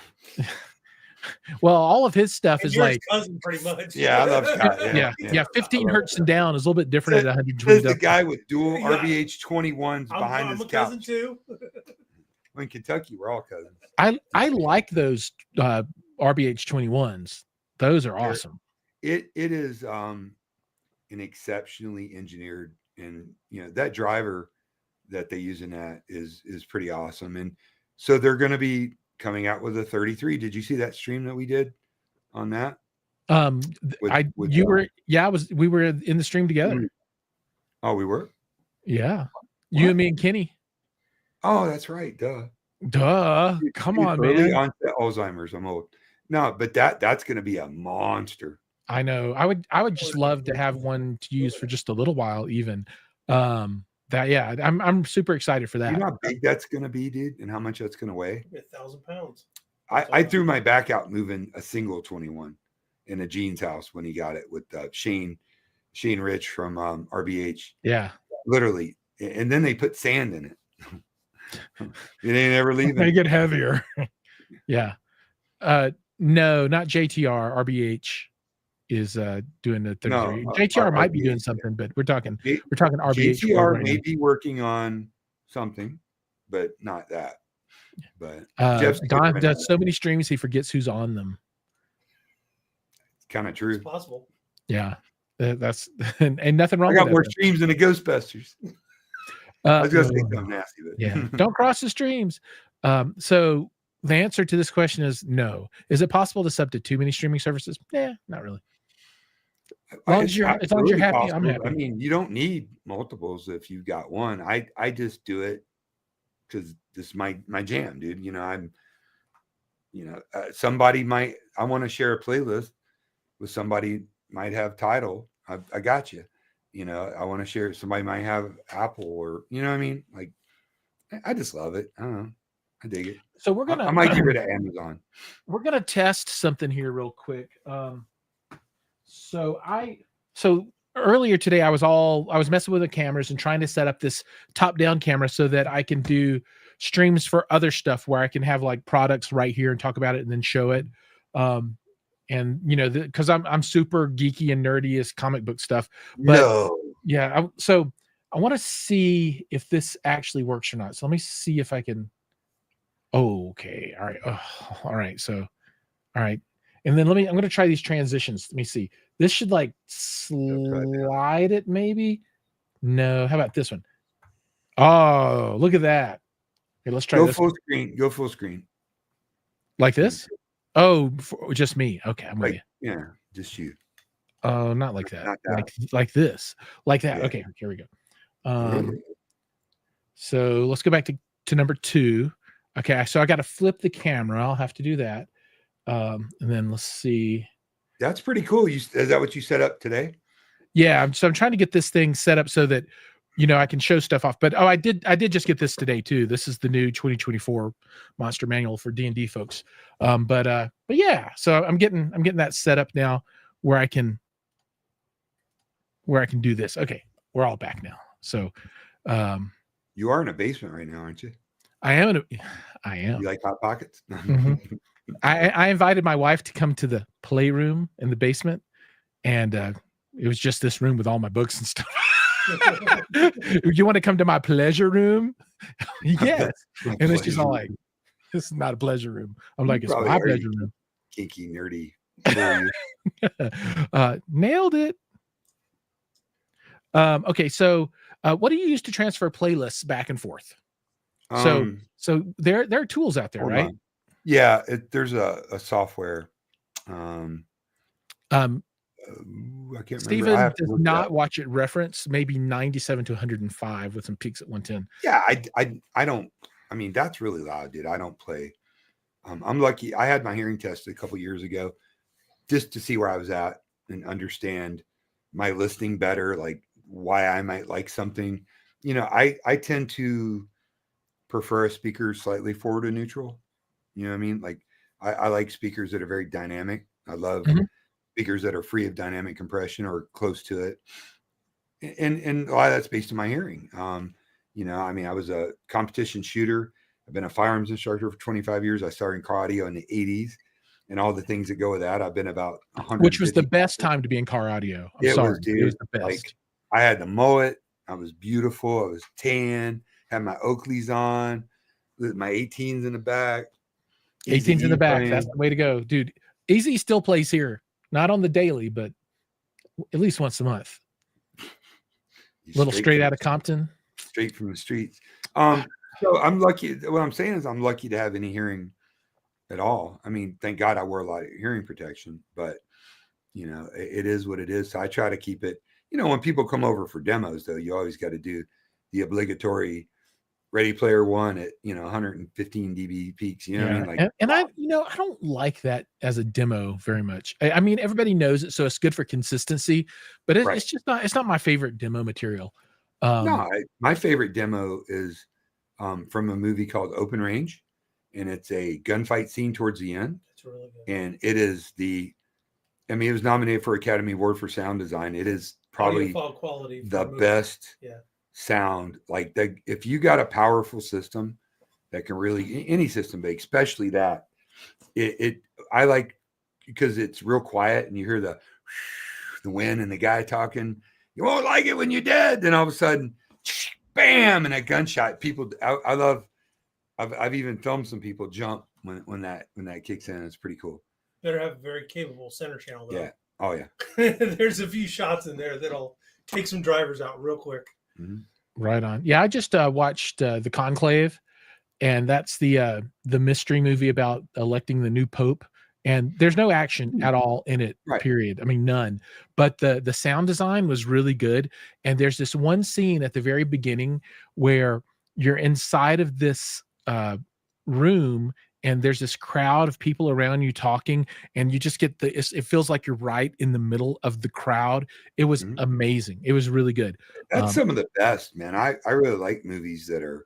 S1: Well, all of his stuff is like
S3: cousin, pretty much.
S2: Yeah, I love Scott.
S1: Yeah. 15 hertz and down is a little bit different at 120.
S2: There's the guy with dual RBH 21s behind his couch.
S3: Cousin too.
S2: In Kentucky, we're all cousins.
S1: I like those RBH 21s. Those are awesome.
S2: It is an exceptionally engineered, and that driver that they use in that is pretty awesome. And so they're going to be coming out with a 33. Did you see that stream that we did on that?
S1: We were in the stream together.
S2: Oh, we were?
S1: Yeah. You and me and Kenny.
S2: Oh, that's right. Duh.
S1: Come on,
S2: early
S1: man.
S2: onset Alzheimer's. I'm old. No, but that's going to be a monster.
S1: I know. I would just love to have one to use for just a little while, even. I'm super excited for that.
S2: You know how big that's going to be, dude, and how much that's going to weigh?
S3: 1,000 pounds.
S2: I threw my back out moving a single 21 in a Gene's house when he got it with Shane Rich from RBH.
S1: Yeah,
S2: literally. And then they put sand in it. It ain't ever leaving.
S1: They get heavier. Yeah. No, not JTR. RBH is doing the 33. No, JTR might be doing something, but we're talking RBH.
S2: JTR may be working on something, but not that. But
S1: Don does so many streams he forgets who's on them.
S2: It's kind of true.
S3: It's possible.
S1: Yeah, that's and nothing wrong.
S2: I got more streams than the Ghostbusters. I was gonna say something nasty, but
S1: yeah, don't cross the streams. So the answer to this question is no. Is it possible to sub to too many streaming services? Yeah, not really. As long as you're happy, possible. I'm happy.
S2: I mean, you don't need multiples if you've got one. I just do it because this is my jam, dude. Somebody might, I want to share a playlist with somebody, might have Tidal. I got you. I want to share it. Somebody might have Apple, or what I mean? Like, I just love it. I don't know. I dig it.
S1: So I
S2: might get rid of Amazon.
S1: We're gonna test something here real quick. So earlier today I was messing with the cameras and trying to set up this top-down camera so that I can do streams for other stuff where I can have like products right here and talk about it and then show it. And because I'm super geeky and nerdy as comic book stuff. But yeah, so I want to see if this actually works or not. So let me see if I can. Oh, okay. All right. Oh, all right. So, all right. And then I'm going to try these transitions. Let me see. This should like slide it maybe. No. How about this one? Oh, look at that. Okay, let's try this.
S2: Go full screen.
S1: Like this? Oh, just me. Okay. I'm with you.
S2: Yeah. Just you.
S1: Oh, not like that. Like this. Like that. Yeah. Okay. Here we go. So let's go back to number 2. Okay, so I got to flip the camera. I'll have to do that. And then let's see.
S2: That's pretty cool. Is that what you set up today?
S1: Yeah, so I'm trying to get this thing set up so that I can show stuff off. But I did just get this today too. This is the new 2024 Monster Manual for D&D folks. But yeah, so I'm getting that set up now where I can do this. Okay, we're all back now. So
S2: you are in a basement right now, aren't you?
S1: I am.
S2: You like Hot Pockets?
S1: Mm-hmm. I invited my wife to come to the playroom in the basement, and it was just this room with all my books and stuff. You want to come to my pleasure room? Yes. And then she's all like, this is not a pleasure room. I'm like, it's my pleasure room.
S2: Kinky, nerdy.
S1: Nailed it. Okay, so what do you use to transfer playlists back and forth? So there are tools out there, right?
S2: Yeah, there's a software. I can't
S1: Steven
S2: remember.
S1: does not watch it reference, maybe 97 to 105 with some peaks at 110.
S2: Yeah, I don't. I mean, that's really loud, dude. I don't play. I'm lucky. I had my hearing tested a couple years ago, just to see where I was at and understand my listening better, like why I might like something. You know, I tend to prefer a speaker slightly forward to neutral. You know what I mean? Like I like speakers that are very dynamic. I love speakers that are free of dynamic compression or close to it. And a lot of that's based on my hearing. You know, I mean, I was a competition shooter. I've been a firearms instructor for 25 years. I started in car audio in the 80s and all the things that go with that. I've been about 100.
S1: Which was the best time to be in car audio. I'm sorry. It was the best.
S2: Like, I had the mullet. I was beautiful. I was tan. Had my Oakleys on. With my 18s in the back.
S1: 18s in the back. That's the way to go, dude. Easy still plays here, not on the daily, but at least once a month. Little straight out of Compton.
S2: Straight from the streets. So I'm lucky. What I'm saying is I'm lucky to have any hearing at all. I mean, thank God I wear a lot of hearing protection, but you know, it is what it is. So I try to keep it, you know, when people come over for demos though, you always got to do the obligatory Ready Player One at, you know, 115 dB peaks. You know what I mean? Like,
S1: and I, you know, I don't like that as a demo very much. I mean, everybody knows it, so it's good for consistency, but it's just not. It's not my favorite demo material.
S2: No, my favorite demo is from a movie called Open Range, and it's a gunfight scene towards the end.
S3: That's really good.
S2: And it is I mean, it was nominated for Academy Award for sound design. It is probably the best sound. Like if you got a powerful system that can really, any system, but especially that, I like, because it's real quiet and you hear the wind and the guy talking. You won't like it when you're dead. Then all of a sudden, bam, and a gunshot. People, I love. I've even filmed some people jump when that kicks in. It's pretty cool.
S3: Better have a very capable center channel though.
S2: Yeah. Oh yeah.
S3: There's a few shots in there that'll take some drivers out real quick.
S1: Right on. Yeah, I just watched The Conclave, and that's the mystery movie about electing the new pope. And there's no action at all in it, period. I mean, none. But the sound design was really good. And there's this one scene at the very beginning where you're inside of this room and there's this crowd of people around you talking, and you just get it feels like you're right in the middle of the crowd. It was amazing. It was really good.
S2: That's some of the best, man. I really like movies that are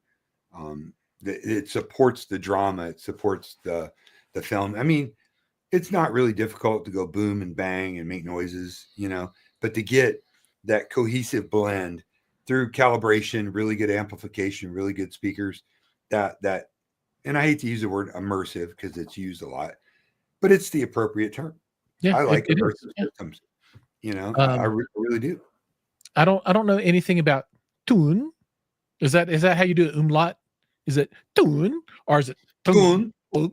S2: it supports the drama, it supports the film. I mean, it's not really difficult to go boom and bang and make noises, you know, but to get that cohesive blend through calibration, really good amplification, really good speakers, that and I hate to use the word immersive because it's used a lot, but it's the appropriate term. Yeah, I like immersive systems. You know, I really do.
S1: I don't know anything about tune. Is that how you do it? Umlaut? Is it tune or is it tune?
S2: Tune.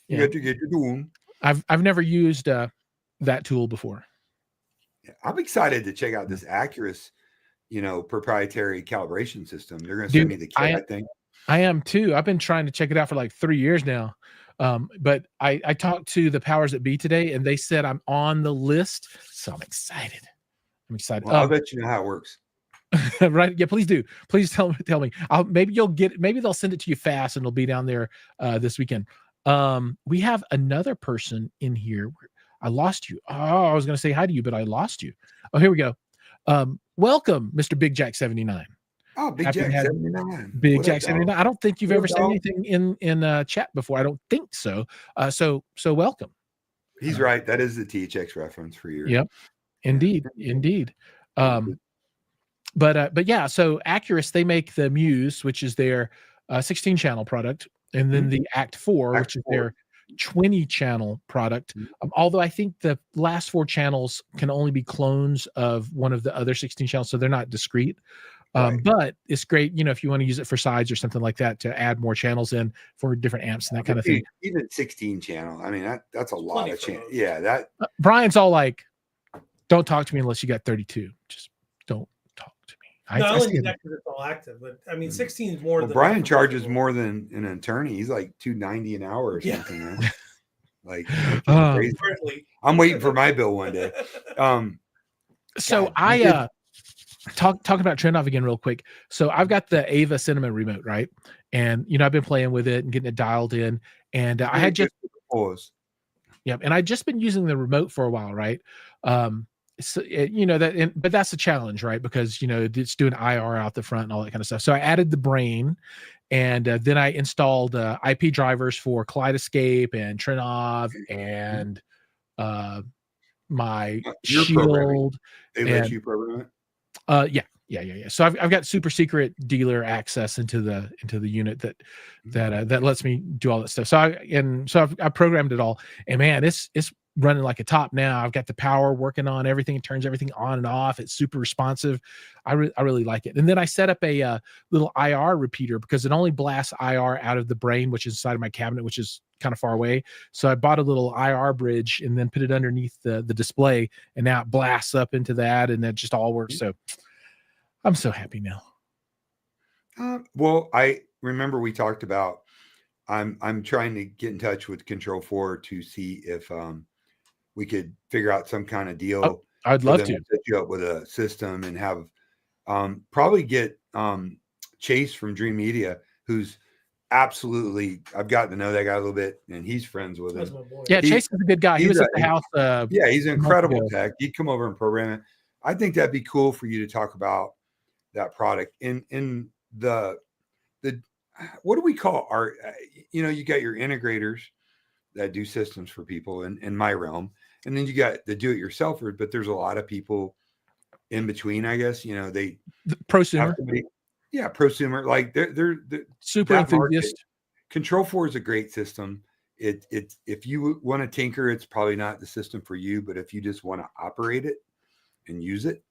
S2: You got to get your tune.
S1: I've never used that tool before.
S2: I'm excited to check out this Acurus, you know, proprietary calibration system. They're going to send me the kit, I think.
S1: I am too. I've been trying to check it out for like 3 years now. But I talked to the powers that be today, and they said I'm on the list. So I'm excited.
S2: Well, I'll let you know how it works.
S1: Right. Yeah, please do. Please tell me. Maybe they'll send it to you fast and it'll be down there this weekend. We have another person in here. I lost you. Oh, I was going to say hi to you, but I lost you. Oh, here we go. Welcome, Mr. Big Jack 79.
S2: Oh, Big Jack 79.
S1: Big Jack 79. I don't think you've ever said anything in chat before. I don't think so. So welcome.
S2: He's right. That is the THX reference for you.
S1: Yep. Indeed. But yeah, so Acurus, they make the Muse, which is their 16 channel product, and then the Act 4, which is their 20 channel product. Although I think the last 4 channels can only be clones of one of the other 16 channels, so they're not discrete. But it's great, you know, if you want to use it for sides or something like that to add more channels in for different amps and that kind of thing.
S2: Even 16 channel. I mean, that's a lot of channels. Yeah, that
S1: Brian's all like, "Don't talk to me unless you got 32. Just don't talk to me."
S3: Not only that because it's all active, but I mean, 16 is more.
S2: Well, Brian charges more than an attorney. He's like $290 an hour or something. Man. Like, crazy. I'm waiting for my bill one day.
S1: So God, talk about Trend-Off again real quick. So I've got the Ava Cinema remote, right? And you know, I've been playing with it and getting it dialed in. And I had just and I'd just been using the remote for a while, right? So you know that, but that's the challenge, right? Because you know it's doing IR out the front and all that kind of stuff. So I added the brain, and then I installed IP drivers for Kaleidoscape and Trend-Off and my Shield.
S2: They let you program it.
S1: Yeah. So I've got super secret dealer access into the unit that lets me do all that stuff. So I programmed it all, and man, it's running like a top now. I've got the power working on everything. It turns everything on and off. It's super responsive. I really like it. And then I set up a little IR repeater because it only blasts IR out of the brain, which is inside of my cabinet, which is kind of far away. So I bought a little IR bridge and then put it underneath the display, and now it blasts up into that, and that just all works. So I'm so happy now.
S2: Well, I remember we talked about I'm trying to get in touch with Control4 to see if we could figure out some kind of deal.
S1: Oh, I'd love to
S2: set you up with a system and have probably get Chase from Dream Media, who's absolutely, I've gotten to know that guy a little bit, and he's friends with him.
S1: Yeah, Chase is a good guy. He was at the house.
S2: Yeah, he's an incredible tech. He'd come over and program it. I think that'd be cool for you to talk about that product in the what do we call our, you know, you got your integrators that do systems for people in my realm, and then you got the do-it-yourselfers, but there's a lot of people in between, I guess, you know, the prosumer. Yeah, prosumer, like they're
S1: super enthusiast.
S2: Control4 is a great system. It if you want to tinker, it's probably not the system for you, but if you just want to operate it and use it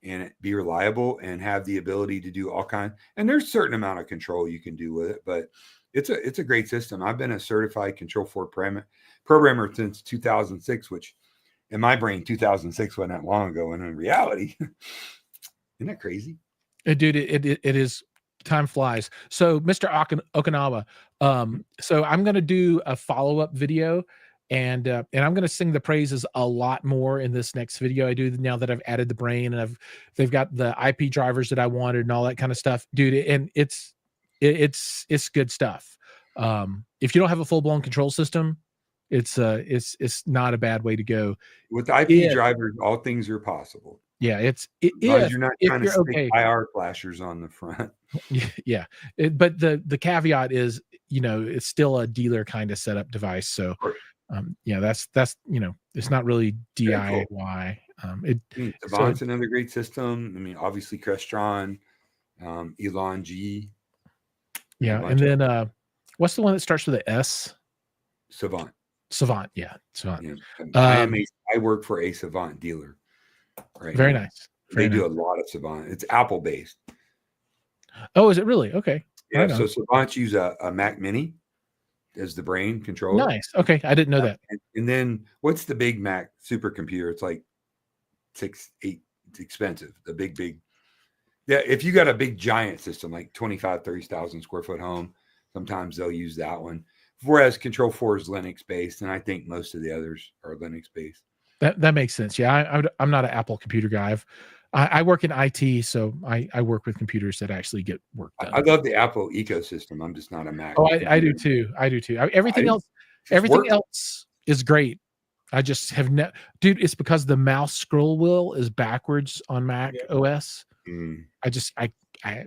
S2: and it be reliable and have the ability to do all kinds, and there's a certain amount of control you can do with it, but it's a great system. I've been a certified Control4 programmer since 2006, which in my brain 2006 wasn't that long ago, and in reality, isn't that crazy?
S1: Dude, it is. Time flies. So Mr. Okinawa, so I'm going to do a follow-up video, and I'm going to sing the praises a lot more in this next video I do, now that I've added the brain and they've got the IP drivers that I wanted and all that kind of stuff, dude. And it's good stuff. If you don't have a full-blown control system, it's not a bad way to go.
S2: With IP drivers, all things are possible.
S1: Yeah,
S2: as long as you're not trying to stick IR flashers on the front.
S1: Yeah, but the caveat is, you know, it's still a dealer kind of setup device. So, yeah, that's you know, it's not really DIY.
S2: Savant's another great system. I mean, obviously Crestron, Elon G.
S1: Yeah, and then what's the one that starts with an S?
S2: Savant.
S1: Yeah, Savant.
S2: Yeah. I work for a Savant dealer. Right.
S1: Very nice.
S2: They do a lot of Savant. It's Apple based.
S1: Oh, is it really? Okay.
S2: Yeah. Right, so Savant use a Mac Mini as the brain controller.
S1: Nice. Okay, I didn't know that.
S2: And then what's the big Mac supercomputer? It's like 6-8. It's expensive. The big. Yeah. If you got a big giant system like 25,000-30,000 square foot home, sometimes they'll use that one. Whereas Control4 is Linux based, and I think most of the others are Linux based.
S1: That makes sense. Yeah, I'm not an Apple computer guy. I work in IT, so I work with computers that actually get work done.
S2: I love the Apple ecosystem. I'm just not a Mac.
S1: Oh, I do too. Everything else is great. I just have dude. It's because the mouse scroll wheel is backwards on Mac OS.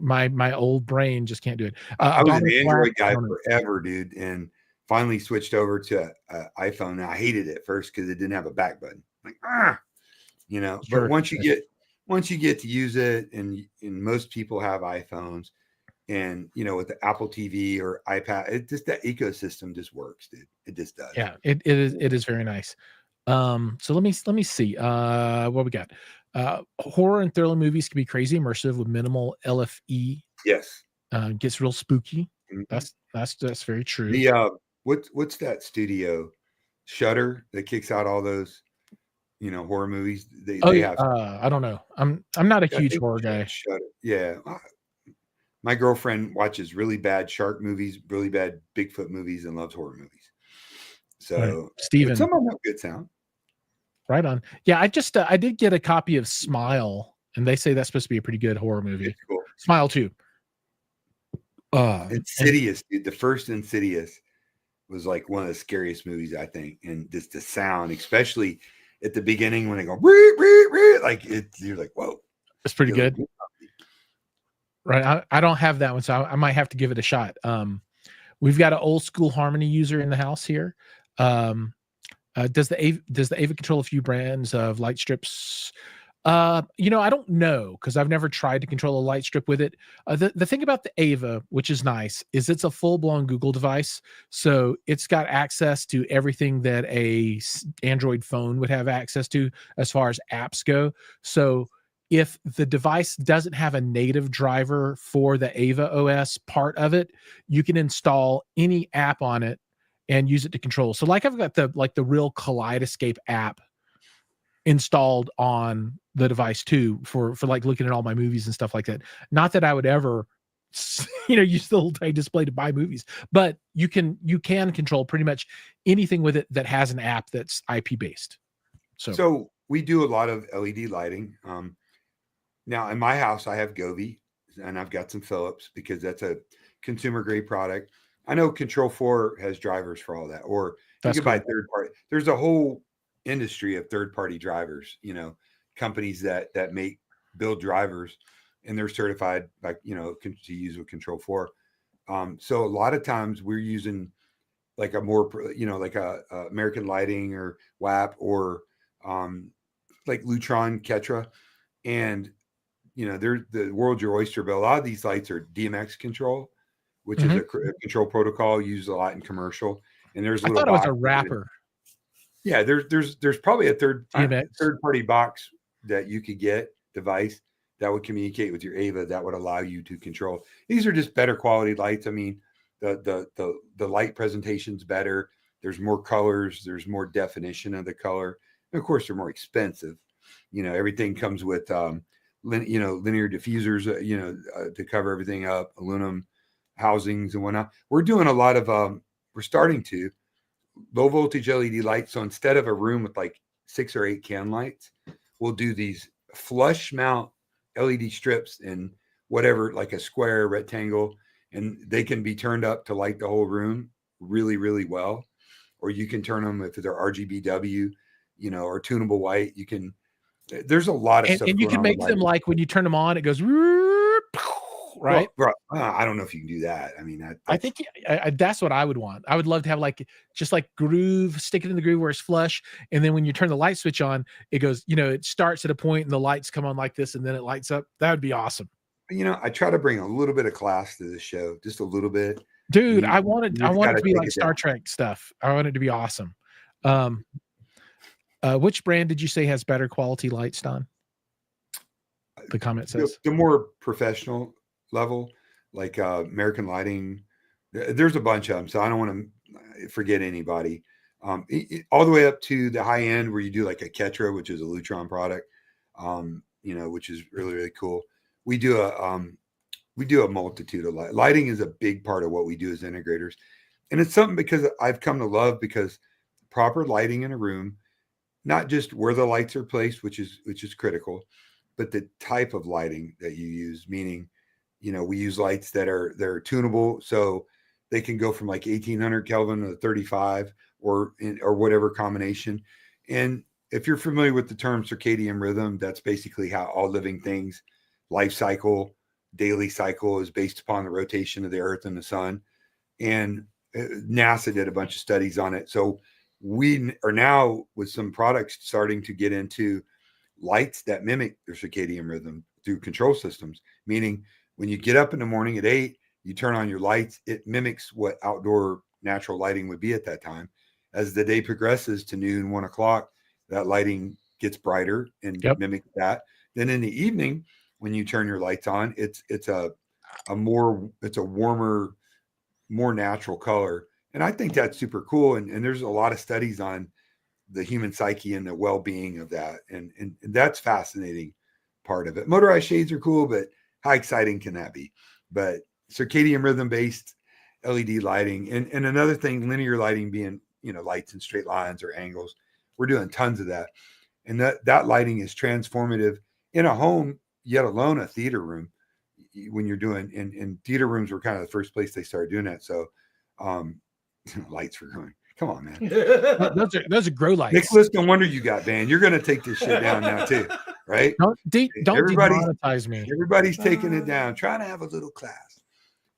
S1: My old brain just can't do it.
S2: I was an Android guy forever, dude, and finally switched over to iPhone. Now, I hated it first because it didn't have a back button. Like, you know. Sure. But once you get to use it, and most people have iPhones, And, you know, with the Apple TV or iPad, it just, that ecosystem just works, dude. It just does.
S1: Yeah, it is very nice. So let me see. What we got? Horror and thriller movies can be crazy immersive with minimal LFE.
S2: Yes.
S1: Gets real spooky.
S2: Mm-hmm.
S1: That's very true.
S2: The what's that studio, Shutter, that kicks out all those, you know, horror movies? They have.
S1: I don't know. I'm not a huge horror guy.
S2: Shutter. Yeah. My girlfriend watches really bad shark movies, really bad Bigfoot movies, and loves horror movies. So,
S1: Steven,
S2: some of them have good sound.
S1: Right on. Yeah, I did get a copy of Smile, and they say that's supposed to be a pretty good horror movie.
S2: It's cool.
S1: Smile 2.
S2: Insidious, dude. The first Insidious was like one of the scariest movies, I think. And just the sound, especially at the beginning when they go, like you're like, whoa.
S1: It's pretty good. Right. I don't have that one, so I might have to give it a shot. We've got an old school Harmony user in the house here. Does the Ava control a few brands of light strips? You know, I don't know because I've never tried to control a light strip with it. The thing about the Ava, which is nice, is it's a full-blown Google device. So it's got access to everything that a Android phone would have access to as far as apps go. So if the device doesn't have a native driver for the Ava OS part of it, you can install any app on it and use it to control. So like I've got the real Kaleidoscape app installed on the device too for like looking at all my movies and stuff like that. Not that I would ever, you know, use the whole tiny display to buy movies, but you can control pretty much anything with it that has an app that's IP based.
S2: So we do a lot of LED lighting. Now in my house, I have Govee and I've got some Philips because that's a consumer grade product. I know Control 4 has drivers for all that, or you can buy third party. There's a whole industry of third party drivers, you know, companies that build drivers and they're certified, like, you know, to use with Control 4. So a lot of times we're using like a more, you know, like a American Lighting or WAP or like Lutron, Ketra, and you know, they're the world's your oyster, but a lot of these lights are DMX control, which is a control protocol used a lot in commercial. And there's
S1: I thought it was a wrapper.
S2: Yeah, there's probably a third party box that you could get device that would communicate with your Ava that would allow you to control. These are just better quality lights. I mean, the light presentation's better. There's more colors. There's more definition of the color. And of course, they're more expensive. You know, everything comes with linear diffusers, to cover everything up, aluminum housings and whatnot. We're doing a lot of we're starting to low voltage LED lights. So instead of a room with like 6 or 8 can lights, we'll do these flush mount LED strips in whatever, like a square, rectangle, and they can be turned up to light the whole room really, really well. Or you can turn them if they're RGBW, you know, or tunable white. You can. There's a lot of stuff.
S1: And you can make them like when you turn them on, it goes right.
S2: Well, I don't know if you can do that. I mean,
S1: I think that's what I would want. I would love to have like just like groove, stick it in the groove where it's flush, and then when you turn the light switch on, it goes. You know, it starts at a point and the lights come on like this, and then it lights up. That would be awesome.
S2: You know, I try to bring a little bit of class to the show, just a little bit.
S1: Dude, I want it to be like Star Trek stuff. I want it to be awesome. Which brand did you say has better quality lights, Don? The comment says
S2: the more professional level, like American Lighting. There's a bunch of them, so I don't want to forget anybody. All the way up to the high end where you do like a Ketra, which is a Lutron product, you know, which is really, really cool. We do a multitude of lighting is a big part of what we do as integrators. And it's something because I've come to love, because proper lighting in a room, not just where the lights are placed, which is critical, but the type of lighting that you use, meaning, you know, we use lights they're tunable. So they can go from like 1800 Kelvin to 35 or whatever combination. And if you're familiar with the term circadian rhythm, that's basically how all living things life cycle, daily cycle is based upon the rotation of the earth and the sun. And NASA did a bunch of studies on it. So we are now with some products starting to get into lights that mimic their circadian rhythm through control systems, meaning When you get up in the morning at 8, you turn on your lights. It mimics what outdoor natural lighting would be at that time. As the day progresses to noon, 1 o'clock, that lighting gets brighter and mimics that. Then in the evening, when you turn your lights on, it's a warmer, more natural color. And I think that's super cool. And there's a lot of studies on the human psyche and the well-being of that. And that's fascinating part of it. Motorized shades are cool, but how exciting can that be? But circadian rhythm based LED lighting and another thing, linear lighting being, lights in straight lines or angles. We're doing tons of that. And that lighting is transformative in a home, yet alone a theater room. When you're doing, and theater rooms were kind of the first place they started doing that. So lights were going, come on, man.
S1: those are grow lights.
S2: Nicholas, no wonder you got banned. You're going to take this shit down now too, right?
S1: Don't demonetize me.
S2: Everybody's taking it down, trying to have a little class.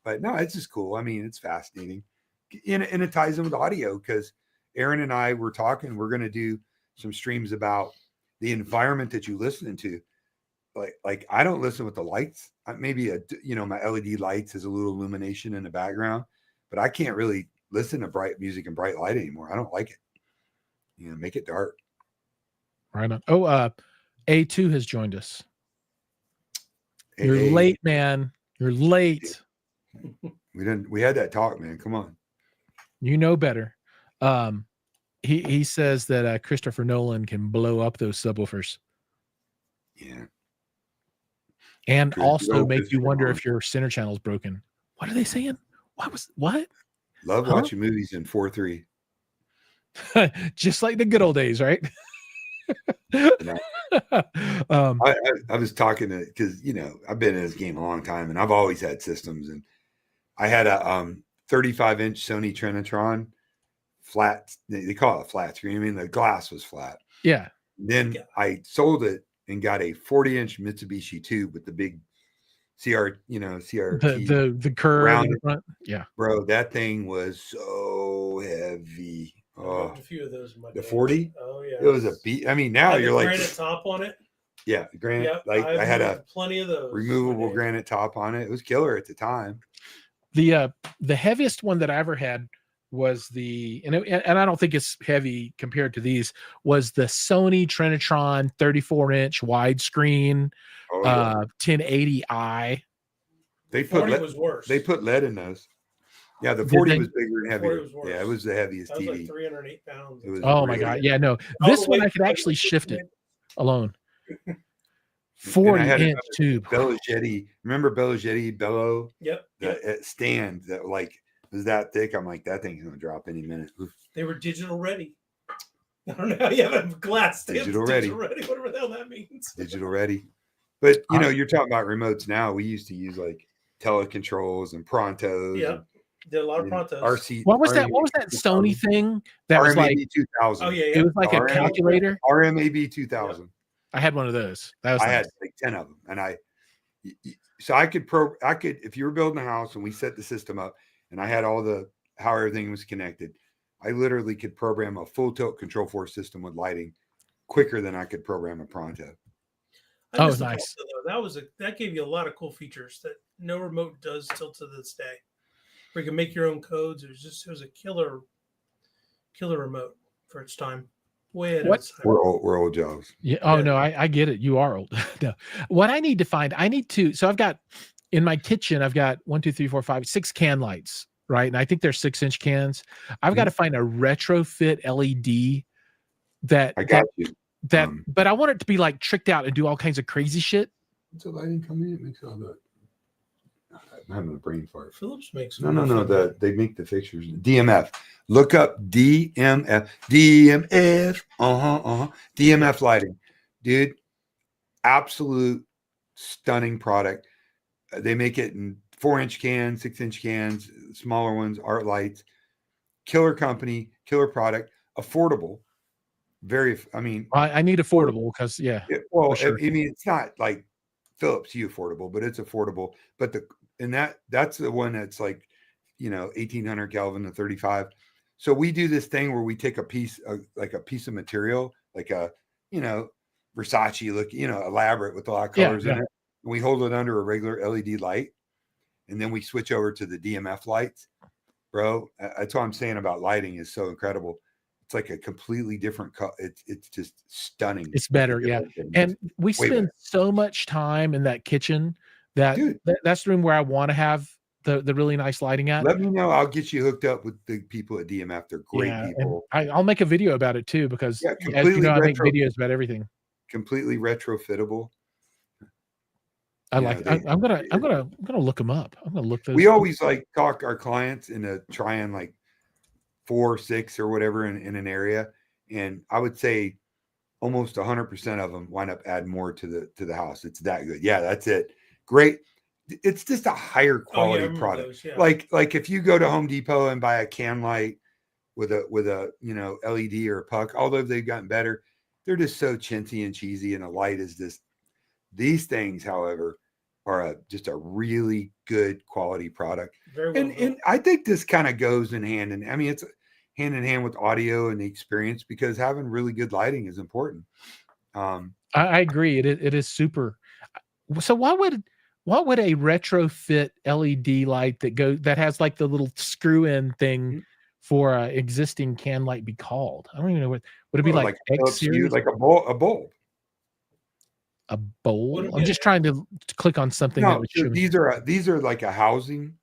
S2: But no, it's just cool. I mean, it's fascinating. And it ties in with audio because Aaron and I were talking, we're going to do some streams about the environment that you listen to. Like I don't listen with the lights. Maybe my LED lights is a little illumination in the background, but I can't really listen to bright music and bright light anymore. I don't like it. Make it dark.
S1: Right on. Oh, A2 has joined us. You're late, man. You're late.
S2: We had that talk, man. Come on.
S1: You know better. He says that Christopher Nolan can blow up those subwoofers.
S2: Yeah.
S1: And also make you wonder if your center channel is broken. What are they saying? What?
S2: Love watching movies in 4:3.
S1: Just like the good old days, right?
S2: I was talking to, because I've been in this game a long time and I've always had systems, and I had a 35-inch Sony Trinitron flat. They call it a flat screen. I mean, the glass was flat.
S1: Yeah.
S2: Then I sold it and got a 40-inch Mitsubishi tube with the big CRT,
S1: the curve in the front. Yeah,
S2: bro, that thing was so heavy.
S3: Oh, a few of those in my
S2: the 40.
S3: Oh yeah,
S2: it was a beat. I mean, now you're like
S3: granite top on it.
S2: Yeah, granite.
S3: Yep,
S2: like I had
S3: plenty of those
S2: removable granite top on it. It was killer at the time.
S1: The heaviest one that I ever had was and I don't think it's heavy compared to these, was the Sony Trinitron 34-inch widescreen 1080i.
S2: They put
S3: 40 was worse.
S2: They put lead in those. Yeah, the 40 was bigger and heavier. Yeah, it was the heaviest TV.
S3: Like 308 pounds.
S2: It was
S1: my God. Yeah, no. This one I could actually shift it alone. 40-inch tube.
S2: Bellogetti. Remember Bellogetti Bello?
S3: Yep.
S2: Stand that was that thick. I'm like, that thing's gonna drop any minute. Oof.
S3: They were digital ready. I don't know how you have a glass stand.
S2: Digital ready,
S3: whatever the hell that means.
S2: Digital ready. But you're talking about remotes now. We used to use like telecontrols and Prontos.
S3: Yeah, did a lot of Prontos.
S2: RC.
S1: What was that Sony thing that was like
S2: 2000?
S3: Oh yeah,
S1: it was like a calculator.
S2: RMAB 2000.
S1: Yeah. I had one of those. I
S2: had like 10 of them, and I could if you were building a house and we set the system up, and I had how everything was connected, I literally could program a full tilt control force system with lighting quicker than I could program a Pronto.
S1: Oh, nice.
S3: That gave you a lot of cool features that no remote does till to this day. Where you can make your own codes. It was a killer remote for its time. Way ahead.
S2: We're old Jiles.
S1: Yeah. Oh no, I get it. You are old. No. What I need to find, so I've got in my kitchen, I've got 1, 2, 3, 4, 5, 6 can lights, right? And I think they're 6-inch cans. I've got to find a retrofit LED that
S2: I got you.
S1: But I want it to be like tricked out and do all kinds of crazy shit.
S2: What's the lighting coming in? It makes all that. I'm having a brain fart.
S3: Philips makes
S2: no. They make the fixtures. DMF. Look up DMF. DMF. DMF lighting, dude. Absolute stunning product. They make it in 4-inch cans, 6-inch cans, smaller ones. Art lights. Killer company. Killer product. Affordable.
S1: I need affordable because
S2: sure. I mean, it's not like Philips Hue affordable, but it's affordable. But that's the one that's like 1800 Kelvin to 35. So we do this thing where we take a piece of material, like a Versace look, elaborate with a lot of colors in it. and we hold it under a regular LED light, and then we switch over to the DMF lights. Bro, that's what I'm saying about lighting is so incredible. It's like a completely different it's just stunning.
S1: It's better, yeah. And we spend so much time in that kitchen that that's the room where I want to have the really nice lighting at.
S2: Let me know. I'll get you hooked up with the people at DMF. They're great people.
S1: I'll make a video about it too, because as you know, I make videos about everything.
S2: Completely retrofittable.
S1: I'm gonna look them up. I'm gonna look those.
S2: We always like talk our clients into trying like 4 or 6 or whatever in an area, and I would say almost 100% of them wind up adding more to the house. It's that good. Yeah, that's it. Great. It's just a higher quality product. Those, yeah. Like if you go to Home Depot and buy a can light with a LED or a puck, although they've gotten better, they're just so chintzy and cheesy, and a light is just. These things, however, are just a really good quality product. Very well and I think this kind of goes in hand. And I mean, it's hand in hand with audio and the experience, because having really good lighting is important.
S1: I agree. It is super. So what would a retrofit LED light that has like the little screw in thing for existing can light be called? I don't even know what would it be like X series?
S2: Like a bulb.
S1: A bowl. I'm just trying to click on something.
S2: No, these are like a housing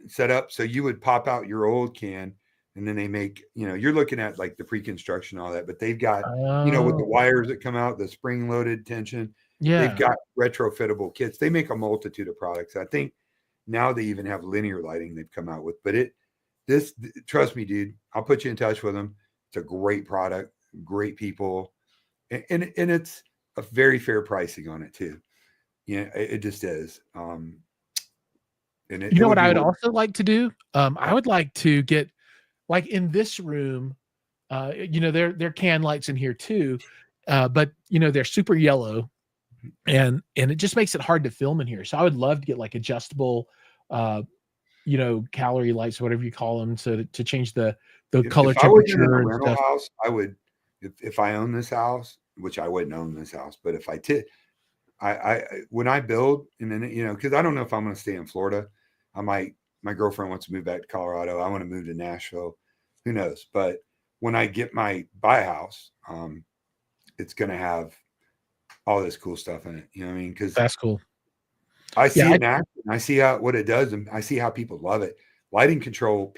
S2: setup. So you would pop out your old can, and then they make, you're looking at like the pre-construction, all that, but they've got, with the wires that come out, the spring loaded tension. Yeah. They've got retrofittable kits. They make a multitude of products. I think now they even have linear lighting they've come out with, but trust me, dude, I'll put you in touch with them. It's a great product, great people. And it's a very fair pricing on it too. It just is. And
S1: what I would also like to do? I would like to get, like in this room, there can lights in here too, but they're super yellow, and it just makes it hard to film in here. So I would love to get like adjustable, calorie lights, whatever you call them, so to change the color temperature and stuff.
S2: House, I would, if I own this house, which I wouldn't own this house, but if I did, I when I build, and then because I don't know if I'm going to stay in Florida. My girlfriend wants to move back to Colorado. I want to move to Nashville. Who knows? But when I get buy a house, it's going to have all this cool stuff in it. You know what I mean? Because
S1: that's cool.
S2: I see it in action. I see what it does, and I see how people love it. Lighting control,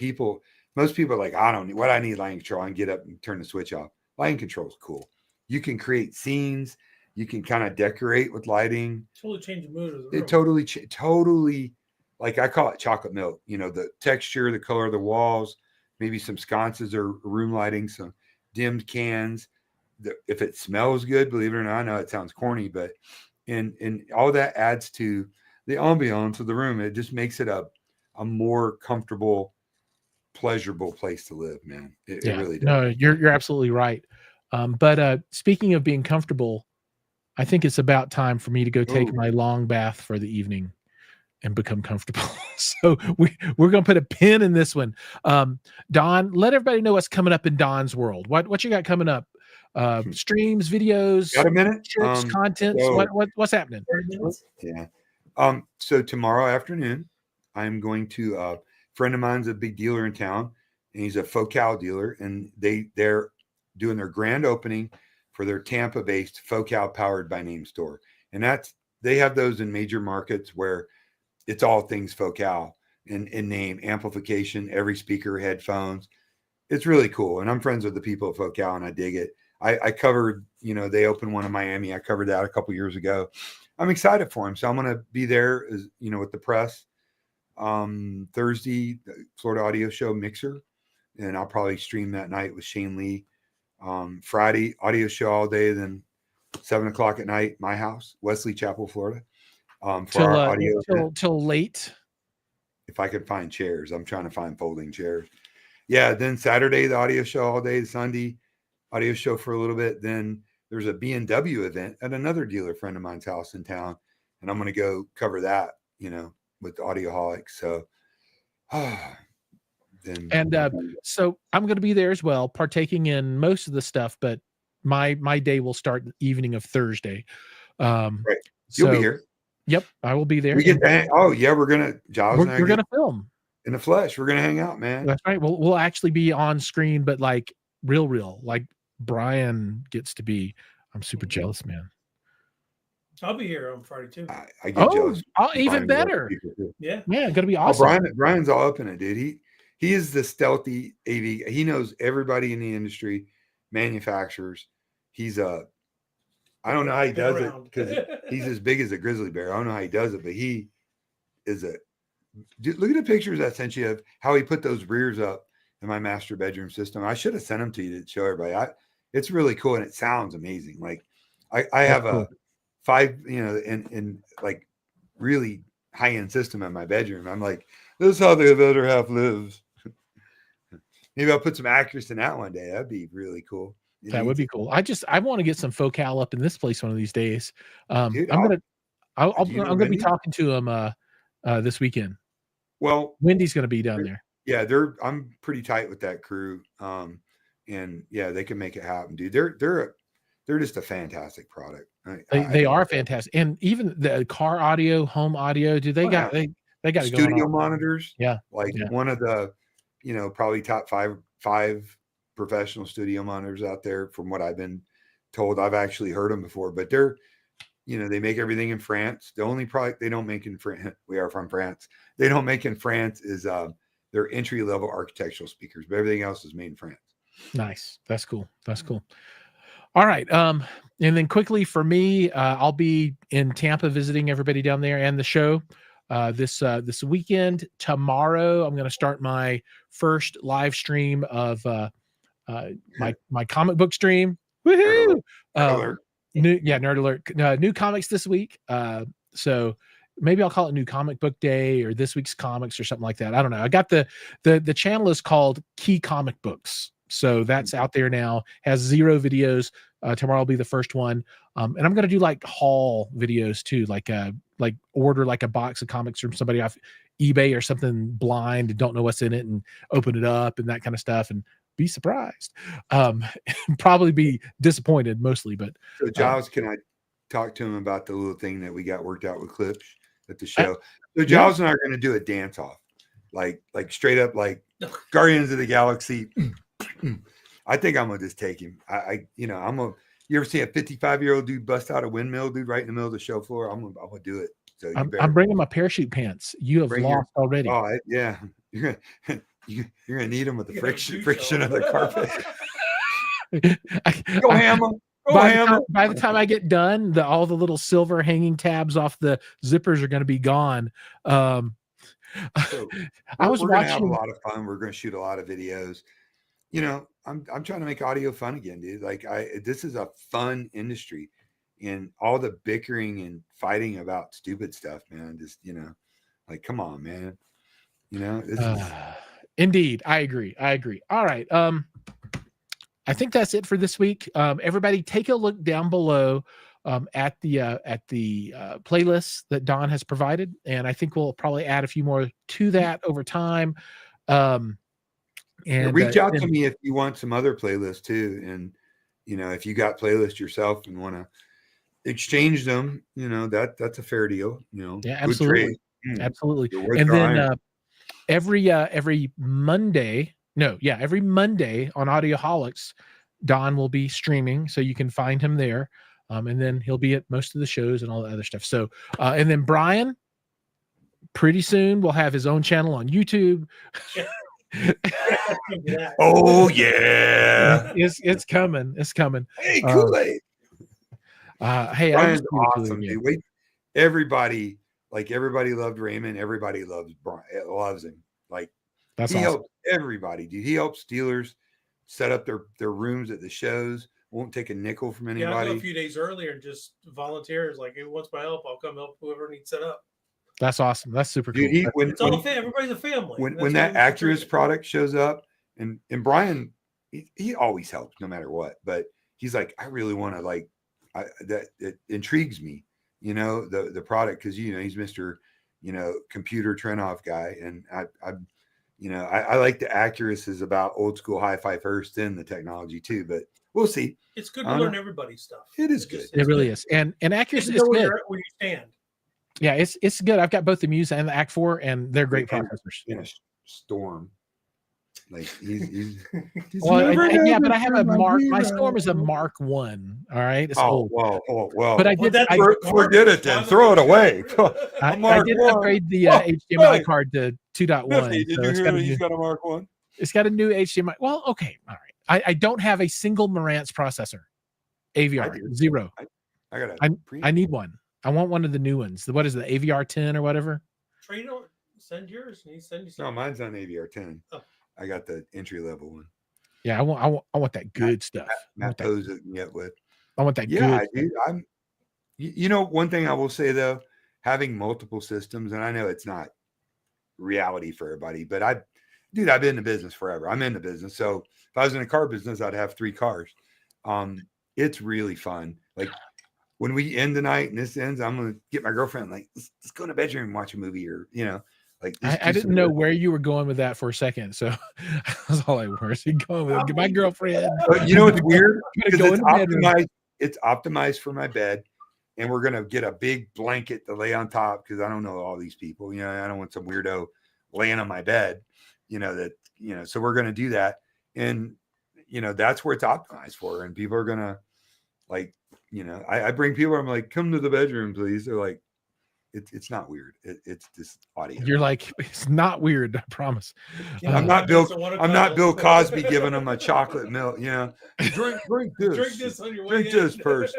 S2: most people are like, I don't need what I need lighting control. I can get up and turn the switch off. Lighting control is cool. You can create scenes. You can kind of decorate with lighting.
S3: Totally change the mood of the room.
S2: It totally, like I call it chocolate milk. The texture, the color of the walls, maybe some sconces or room lighting, some dimmed cans. If it smells good, believe it or not, I know it sounds corny, but and all that adds to the ambiance of the room. It just makes it a more comfortable, pleasurable place to live, man. It really does.
S1: No, you're absolutely right. But speaking of being comfortable, I think it's about time for me to go take my long bath for the evening and become comfortable. So we're going to put a pin in this one. Don, let everybody know what's coming up in Don's world. What you got coming up? Streams, videos,
S2: got a minute?
S1: Trips, contents. What's happening?
S2: Yeah. So tomorrow afternoon, I'm going to a friend of mine's a big dealer in town, and he's a Focal dealer, and they're doing their grand opening for their Tampa-based Focal powered by name store. And they have those in major markets where it's all things Focal in name, amplification, every speaker, headphones. It's really cool. And I'm friends with the people at Focal, and I dig it. I covered, they opened one in Miami. I covered that a couple years ago. I'm excited for him. So I'm going to be there with the press. Thursday, Florida Audio Show Mixer. And I'll probably stream that night with Shane Lee. Friday, audio show all day, then 7:00 at night, my house, Wesley Chapel, Florida. For our audio
S1: till late.
S2: If I could find chairs, I'm trying to find folding chairs. Yeah. Then Saturday, the audio show all day. Sunday, audio show for a little bit. Then there's a B&W event at another dealer friend of mine's house in town, and I'm going to go cover that, with Audioholics. So,
S1: so I'm going to be there as well, partaking in most of the stuff, but my day will start the evening of Thursday.
S2: Right. You'll be here.
S1: Yep, I will be there.
S2: We get that. Oh yeah, we're gonna Giles and I
S1: we're gonna film
S2: in the flesh. We're gonna hang out, man.
S1: That's right. We'll actually be on screen, but like real. Like Brian gets to be. I'm super jealous, man.
S3: I'll be here on Friday too.
S2: I get jealous.
S1: Even better.
S3: Yeah,
S1: gonna be awesome.
S2: Brian's all up in it, dude. He is the stealthy AV. He knows everybody in the industry, manufacturers. He's I don't know how he does it because he's as big as a grizzly bear. I don't know how he does it, but he is a. Look at the pictures I sent you of how he put those rears up in my master bedroom system. I should have sent them to you to show everybody. It's really cool and it sounds amazing. Like I have a 5, in like really high end system in my bedroom. I'm like, this is how the other half lives. Maybe I'll put some actors in that one day. That'd be really cool.
S1: That would be cool. I want to get some focal up in this place one of these days.
S2: Dude,
S1: I'm gonna be talking to him this weekend.
S2: Well,
S1: Wendy's gonna be down there.
S2: Yeah, I'm pretty tight with that crew. And yeah, they can make it happen, dude. They're just a fantastic product.
S1: They are fantastic. And even the car audio, home audio, dude, they got
S2: studio monitors.
S1: Yeah.
S2: One of the, probably top five professional studio monitors out there from what I've been told. I've actually heard them before, but they're, they make everything in France. The only product they don't make in France, we are from France. They don't make in France is their entry-level architectural speakers, but everything else is made in France.
S1: Nice. That's cool. All right. And then quickly for me, I'll be in Tampa visiting everybody down there and the show this weekend. Tomorrow, I'm going to start my first live stream of my comic book stream. Woohoo! Nerd alert. New comics this week. So maybe I'll call it New Comic Book Day or this week's comics or something like that. I don't know. I got the channel is called Key Comic Books. So that's out there now, has 0 videos. Tomorrow will be the first one. And I'm going to do like haul videos too, like order like a box of comics from somebody off eBay or something blind and don't know what's in it and open it up and that kind of stuff and be surprised. Probably be disappointed mostly, but.
S2: So Giles, can I talk to him about the little thing that we got worked out with clips at the show? So Giles and I are going to do a dance off, like straight up, like Guardians of the Galaxy. I think I'm gonna just take him. You ever see a 55-year-old dude bust out a windmill, dude, right in the middle of the show floor? I'm gonna do it. So
S1: I'm bringing my parachute pants. You have lost already.
S2: Oh yeah, you're gonna need them with the friction of the carpet. Go hammer.
S1: By the time I get done, all the little silver hanging tabs off the zippers are going to be gone.
S2: So
S1: I was
S2: we're
S1: watching.
S2: Gonna have a lot of fun. We're going to shoot a lot of videos. I'm trying to make audio fun again, dude. Like this is a fun industry, and all the bickering and fighting about stupid stuff, man. Just like come on, man.
S1: Indeed, I agree. All right. I think that's it for this week. Everybody, take a look down below at the playlist that Don has provided, and I think we'll probably add a few more to that over time. And
S2: reach out to me if you want some other playlists too, and if you got playlists yourself and want to exchange them, that's a fair deal.
S1: Yeah, absolutely, absolutely. And then every Monday. No, yeah, every Monday on Audioholics, Don will be streaming, so you can find him there. And then he'll be at most of the shows and all the other stuff. So, and then Brian, pretty soon will have his own channel on YouTube.
S2: Oh yeah,
S1: it's coming. It's coming.
S2: Hey, Kool-Aid.
S1: Hey,
S2: Brian's awesome, dude. Wait, everybody loved Raymond. Everybody loves him. Like.
S1: That's
S2: he
S1: awesome.
S2: helps everybody, dude. He helps dealers set up their rooms at the shows. Won't take a nickel from anybody.
S3: Yeah, I'll go a few days earlier and just volunteers. Like, who wants my help? I'll come help whoever needs set up.
S1: That's awesome. That's super cool.
S3: It's all everybody's a family.
S2: When that Acurus product shows up, and Brian, he always helps no matter what. But he's like, I really want to that it intrigues me, the product because he's Mr. Computer Trenoff guy, and I like the Acurus is about old school hi-fi first, then the technology too. But we'll see.
S3: It's good to learn everybody's stuff.
S2: It is good.
S1: It really is. And Acurus is good.
S3: Where you stand.
S1: Yeah, it's good. I've got both the Muse and the Act 4, and they're great processors.
S2: In a storm. Like he's
S1: well, yeah, but I have a Mark. My Storm is a Mark 1. All right, it's old.
S2: Well.
S1: But I did.
S2: Forget it then. Throw it away.
S1: I did upgrade the HDMI card to 2.1.
S2: Did you hear he's got a Mark 1?
S1: It's got a new HDMI. Well, okay, all right. I don't have a single Marantz processor. AVR 0. I need one. I want one of the new ones. What is it, the AVR 10 or whatever?
S3: Trade on. Send yours. And he send you some.
S2: No, mine's on AVR 10. Oh. I got the entry level one.
S1: Yeah, I want that good stuff.
S2: Matt Pose it can get with.
S1: I want that good.
S2: Dude, you know, one thing I will say though, having multiple systems, and I know it's not reality for everybody, but I've been in the business forever. I'm in the business. So if I was in a car business, I'd have 3 cars. It's really fun. Like when we end the night and this ends, I'm gonna get my girlfriend, like, let's go in the bedroom and watch a movie, or like
S1: I didn't know where you were going with that for a second, so that's all I was going with. My girlfriend.
S2: You know what's weird? Because it's optimized. It's optimized for my bed, and we're gonna get a big blanket to lay on top because I don't know all these people. I don't want some weirdo laying on my bed. So we're gonna do that, and that's where it's optimized for. And people are gonna I bring people. I'm like, come to the bedroom, please. They're like, it's not weird. It's just audio.
S1: You're like, it's not weird. I promise.
S2: I'm not Bill Cosby giving them a chocolate milk. Drink this.
S3: Drink this on your way.
S2: Drink this first.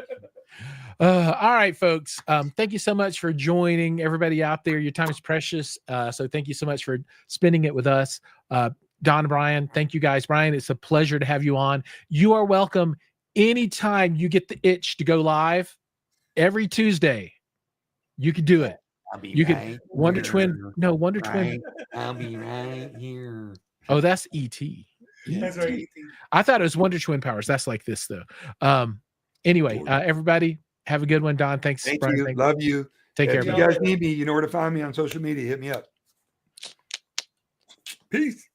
S1: All right, folks. Thank you so much for joining. Everybody out there, your time is precious. So thank you so much for spending it with us. Don and Brian, thank you guys. Brian, it's a pleasure to have you on. You are welcome anytime you get the itch to go live. Every Tuesday. You could do it. You could Wonder Twin. No, Wonder Twin.
S2: I'll be right here.
S1: Oh, that's E.T.
S3: That's right. E.T.
S1: I thought it was Wonder Twin powers. That's like this though. Anyway, everybody have a good one. Don, thanks.
S2: Thank
S1: Brian,
S2: you. Love you.
S1: Take care.
S2: If you guys need me, you know where to find me on social media. Hit me up. Peace.